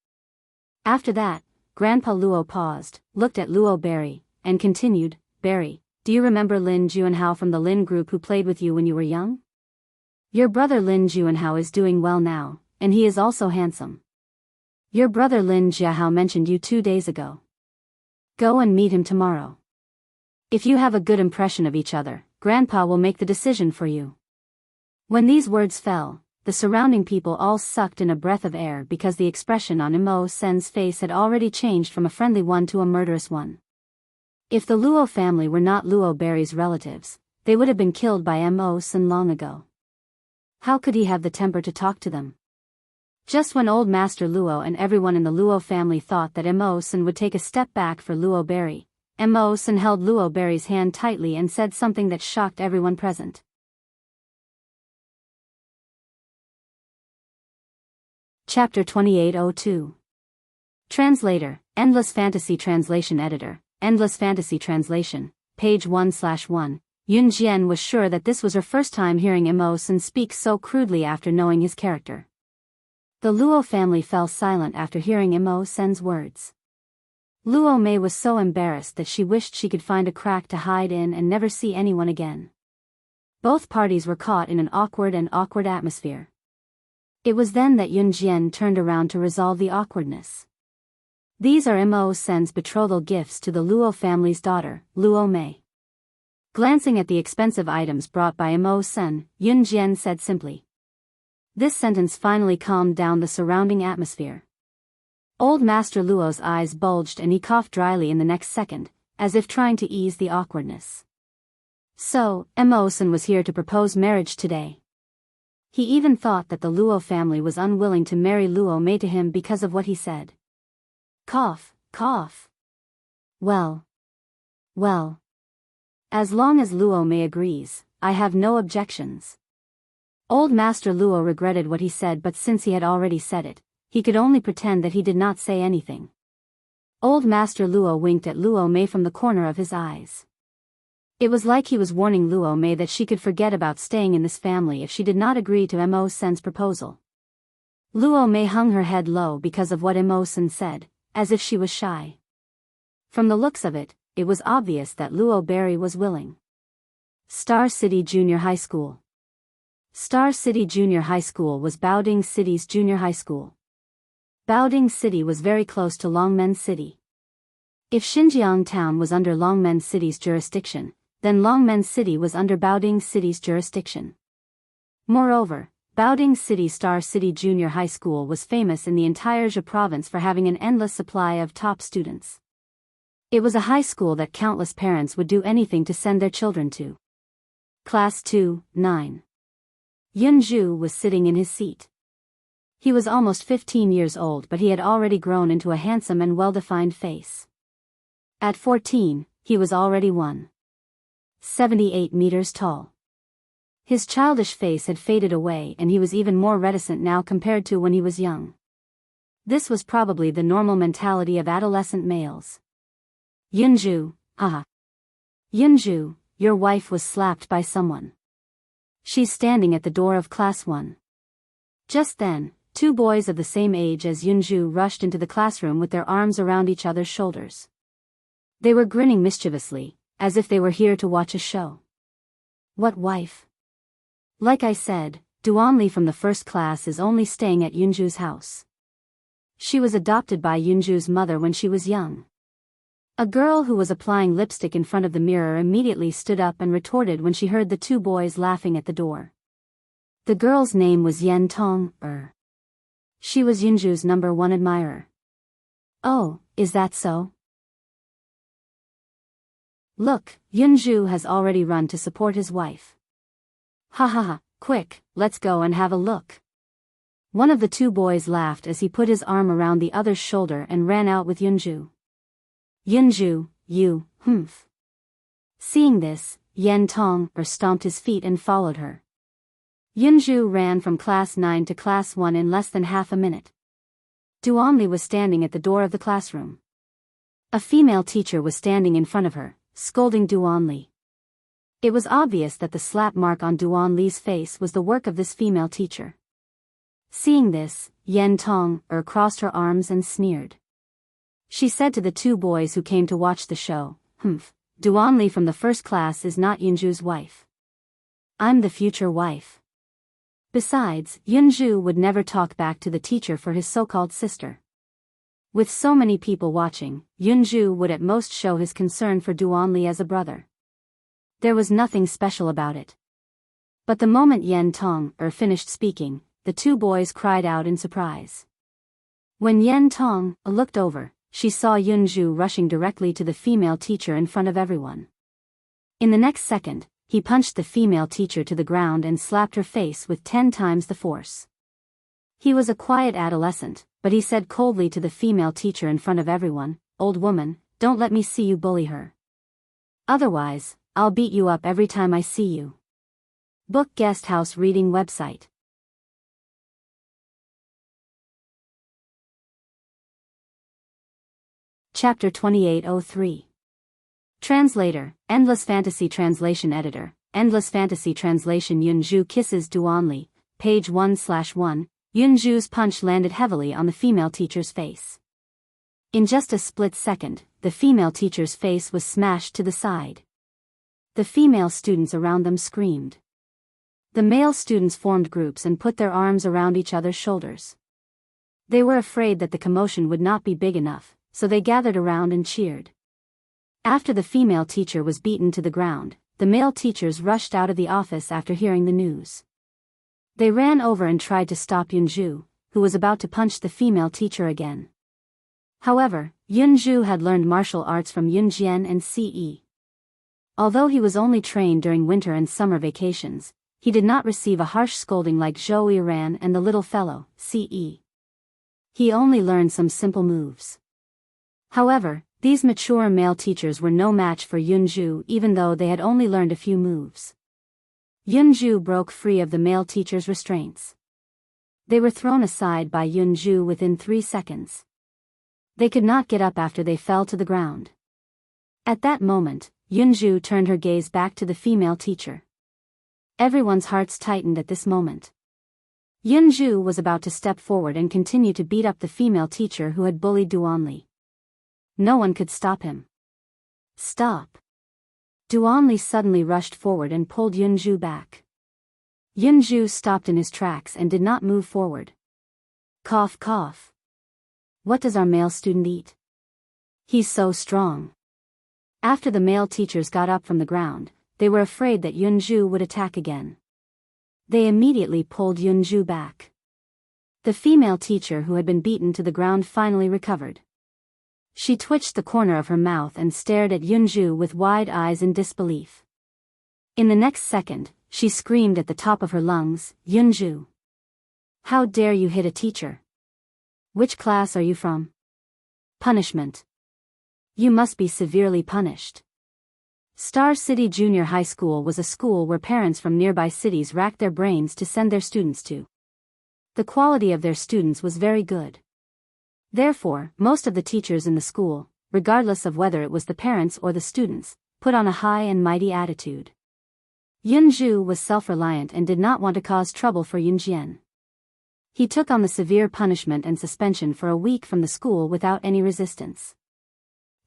After that, Grandpa Luo paused, looked at Luo berry, and continued, "Berry, do you remember Lin Juanhao from the Lin group who played with you when you were young? Your brother Lin Juanhao is doing well now, and he is also handsome. Your brother Lin Jiahao mentioned you 2 days ago. Go and meet him tomorrow. If you have a good impression of each other, Grandpa will make the decision for you." When these words fell, the surrounding people all sucked in a breath of air because the expression on Mo Sen's face had already changed from a friendly one to a murderous one. If the Luo family were not Luo Berry's relatives, they would have been killed by Mo Sen long ago. How could he have the temper to talk to them? Just when old Master Luo and everyone in the Luo family thought that Mo Sen would take a step back for Luo Berry, Mo Sen held Luo Berry's hand tightly and said something that shocked everyone present. Chapter 2802. Translator, Endless Fantasy Translation Editor, Endless Fantasy Translation, page 1/1. Yun Jian was sure that this was her first time hearing Mo Sen speak so crudely after knowing his character. The Luo family fell silent after hearing Mo Sen's words. Luo Mei was so embarrassed that she wished she could find a crack to hide in and never see anyone again. Both parties were caught in an awkward atmosphere. It was then that Yun Jian turned around to resolve the awkwardness. "These are Mo Sen's betrothal gifts to the Luo family's daughter, Luo Mei." Glancing at the expensive items brought by Mo Sen, Yun Jian said simply. This sentence finally calmed down the surrounding atmosphere. Old Master Luo's eyes bulged and he coughed dryly in the next second, as if trying to ease the awkwardness. So, Mo Sen was here to propose marriage today. He even thought that the Luo family was unwilling to marry Luo Mei to him because of what he said. Cough, cough. Well. As long as Luo Mei agrees, I have no objections. Old Master Luo regretted what he said, but since he had already said it, he could only pretend that he did not say anything. Old Master Luo winked at Luo Mei from the corner of his eyes. It was like he was warning Luo Mei that she could forget about staying in this family if she did not agree to Mo Sen's proposal. Luo Mei hung her head low because of what Imo-san said, as if she was shy. From the looks of it, it was obvious that Luo Berry was willing. Star City Junior High School. Star City Junior High School was Baoding City's junior high school. Baoding City was very close to Longmen City. If Xinjiang Town was under Longmen City's jurisdiction, then Longmen City was under Baoding City's jurisdiction. Moreover, Baoding City Star City Junior High School was famous in the entire Zhe province for having an endless supply of top students. It was a high school that countless parents would do anything to send their children to. Class 2, 9. Yunju was sitting in his seat. He was almost 15 years old, but he had already grown into a handsome and well-defined face. At 14, he was already 1.78 meters tall. His childish face had faded away and he was even more reticent now compared to when he was young. This was probably the normal mentality of adolescent males. Yunju, Yunju, your wife was slapped by someone. She's standing at the door of class 1. Just then, two boys of the same age as Yunju rushed into the classroom with their arms around each other's shoulders. They were grinning mischievously, as if they were here to watch a show. What wife? Like I said, Duanli from the first class is only staying at Yunju's house. She was adopted by Yunju's mother when she was young. A girl who was applying lipstick in front of the mirror immediately stood up and retorted when she heard the two boys laughing at the door. The girl's name was Yen Tong. She was Yunju's number 1 admirer. Oh, is that so? Look, Yunju has already run to support his wife. Ha ha ha, quick, let's go and have a look. One of the two boys laughed as he put his arm around the other's shoulder and ran out with Yunju. Yunju, you, humph. Seeing this, Yen Tong stomped his feet and followed her. Yunju ran from class 9 to class 1 in less than half a minute. Duanli was standing at the door of the classroom. A female teacher was standing in front of her, scolding Duanli. It was obvious that the slap mark on Duanli's face was the work of this female teacher. Seeing this, Yen Tong crossed her arms and sneered. She said to the two boys who came to watch the show, humph, Duanli from the first class is not Yunju's wife. I'm the future wife. Besides, Yunju would never talk back to the teacher for his so-called sister. With so many people watching, Yunju would at most show his concern for Duanli as a brother. There was nothing special about it. But the moment Yen Tong finished speaking, the two boys cried out in surprise. When Yen Tong looked over, she saw Yunju rushing directly to the female teacher in front of everyone. In the next second, he punched the female teacher to the ground and slapped her face with 10 times the force. He was a quiet adolescent, but he said coldly to the female teacher in front of everyone, "Old woman, don't let me see you bully her. Otherwise, I'll beat you up every time I see you." Book Guest House Reading Website. Chapter 2803. Translator, Endless Fantasy Translation Editor, Endless Fantasy Translation. Yunju kisses Duanli, page 1/1. Yunju's punch landed heavily on the female teacher's face. In just a split second, the female teacher's face was smashed to the side. The female students around them screamed. The male students formed groups and put their arms around each other's shoulders. They were afraid that the commotion would not be big enough, so they gathered around and cheered. After the female teacher was beaten to the ground, the male teachers rushed out of the office after hearing the news. They ran over and tried to stop Yunju, who was about to punch the female teacher again. However, Yunju had learned martial arts from Yunjian and Ce. Although he was only trained during winter and summer vacations, he did not receive a harsh scolding like Zhou Yiran and the little fellow, Ce. He only learned some simple moves. However, these mature male teachers were no match for Yunju even though they had only learned a few moves. Yunju broke free of the male teacher's restraints. They were thrown aside by Yunju within 3 seconds. They could not get up after they fell to the ground. At that moment, Yunju turned her gaze back to the female teacher. Everyone's hearts tightened at this moment. Yunju was about to step forward and continue to beat up the female teacher who had bullied Duanli. No one could stop him. Stop! Duanli suddenly rushed forward and pulled Yunju back. Yunju stopped in his tracks and did not move forward. Cough cough. What does our male student eat? He's so strong. After the male teachers got up from the ground, they were afraid that Yunju would attack again. They immediately pulled Yunju back. The female teacher who had been beaten to the ground finally recovered. She twitched the corner of her mouth and stared at Yunju with wide eyes in disbelief. In the next second, she screamed at the top of her lungs, "Yunju! How dare you hit a teacher? Which class are you from? Punishment. You must be severely punished." Star City Junior High School was a school where parents from nearby cities racked their brains to send their students to. The quality of their students was very good. Therefore, most of the teachers in the school, regardless of whether it was the parents or the students, put on a high and mighty attitude. Yunju was self-reliant and did not want to cause trouble for Yunjian. He took on the severe punishment and suspension for a week from the school without any resistance.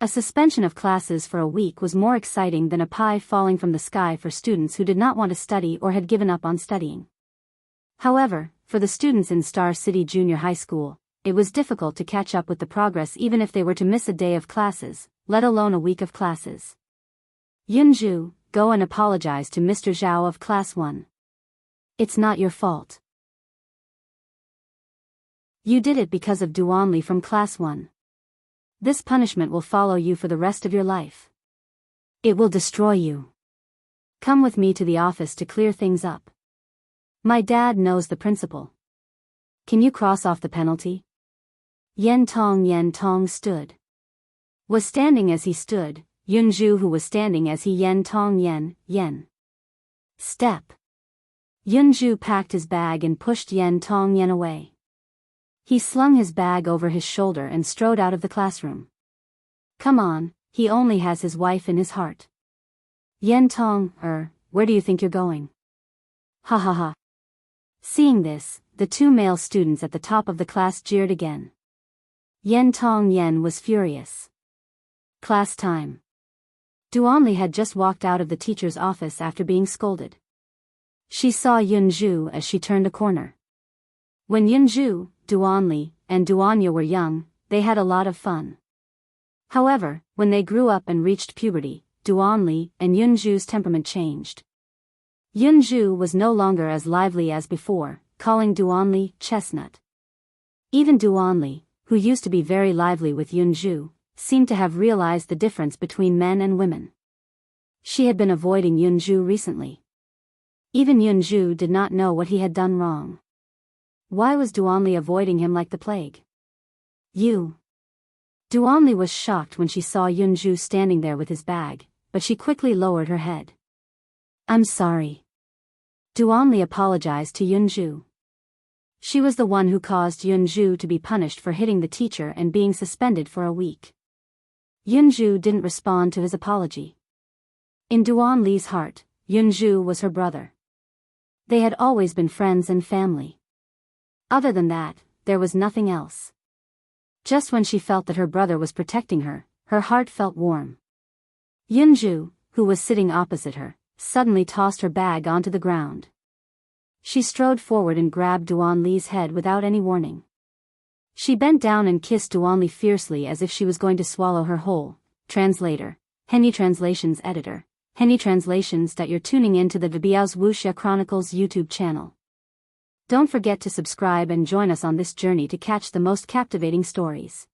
A suspension of classes for a week was more exciting than a pie falling from the sky for students who did not want to study or had given up on studying. However, for the students in Star City Junior High School, it was difficult to catch up with the progress even if they were to miss a day of classes, let alone a week of classes. Yunju, go and apologize to Mr. Zhao of Class 1. It's not your fault. You did it because of Duanli from Class 1. This punishment will follow you for the rest of your life. It will destroy you. Come with me to the office to clear things up. My dad knows the principal. Can you cross off the penalty? Yen Tong stood. Was standing as he stood, Yunju who was standing as he Yen. Step. Yunju packed his bag and pushed Yen away. He slung his bag over his shoulder and strode out of the classroom. Come on, he only has his wife in his heart. Yen where do you think you're going? Ha ha ha. Seeing this, the two male students at the top of the class jeered again. Yen was furious. Class time. Duanli had just walked out of the teacher's office after being scolded. She saw Yunju as she turned a corner. When Yunju, Duanli, and Duanya were young, they had a lot of fun. However, when they grew up and reached puberty, Duanli and Yunju's temperament changed. Yunju was no longer as lively as before, calling Duanli chestnut. Even Duanli, who used to be very lively with Yunju, seemed to have realized the difference between men and women. She had been avoiding Yunju recently. Even Yunju did not know what he had done wrong. Why was Duanli avoiding him like the plague? Duanli was shocked when she saw Yunju standing there with his bag, but she quickly lowered her head. I'm sorry. Duanli apologized to Yunju. She was the one who caused Yunju to be punished for hitting the teacher and being suspended for a week. Yunju didn't respond to his apology. In Duanli's heart, Yunju was her brother. They had always been friends and family. Other than that, there was nothing else. Just when she felt that her brother was protecting her, her heart felt warm. Yunju, who was sitting opposite her, suddenly tossed her bag onto the ground. She strode forward and grabbed Duanli's head without any warning. She bent down and kissed Duanli fiercely as if she was going to swallow her whole. Translator, Henny Translations Editor, Henny Translations. You're tuning in to the Biyao's Wuxia Chronicles YouTube channel. Don't forget to subscribe and join us on this journey to catch the most captivating stories.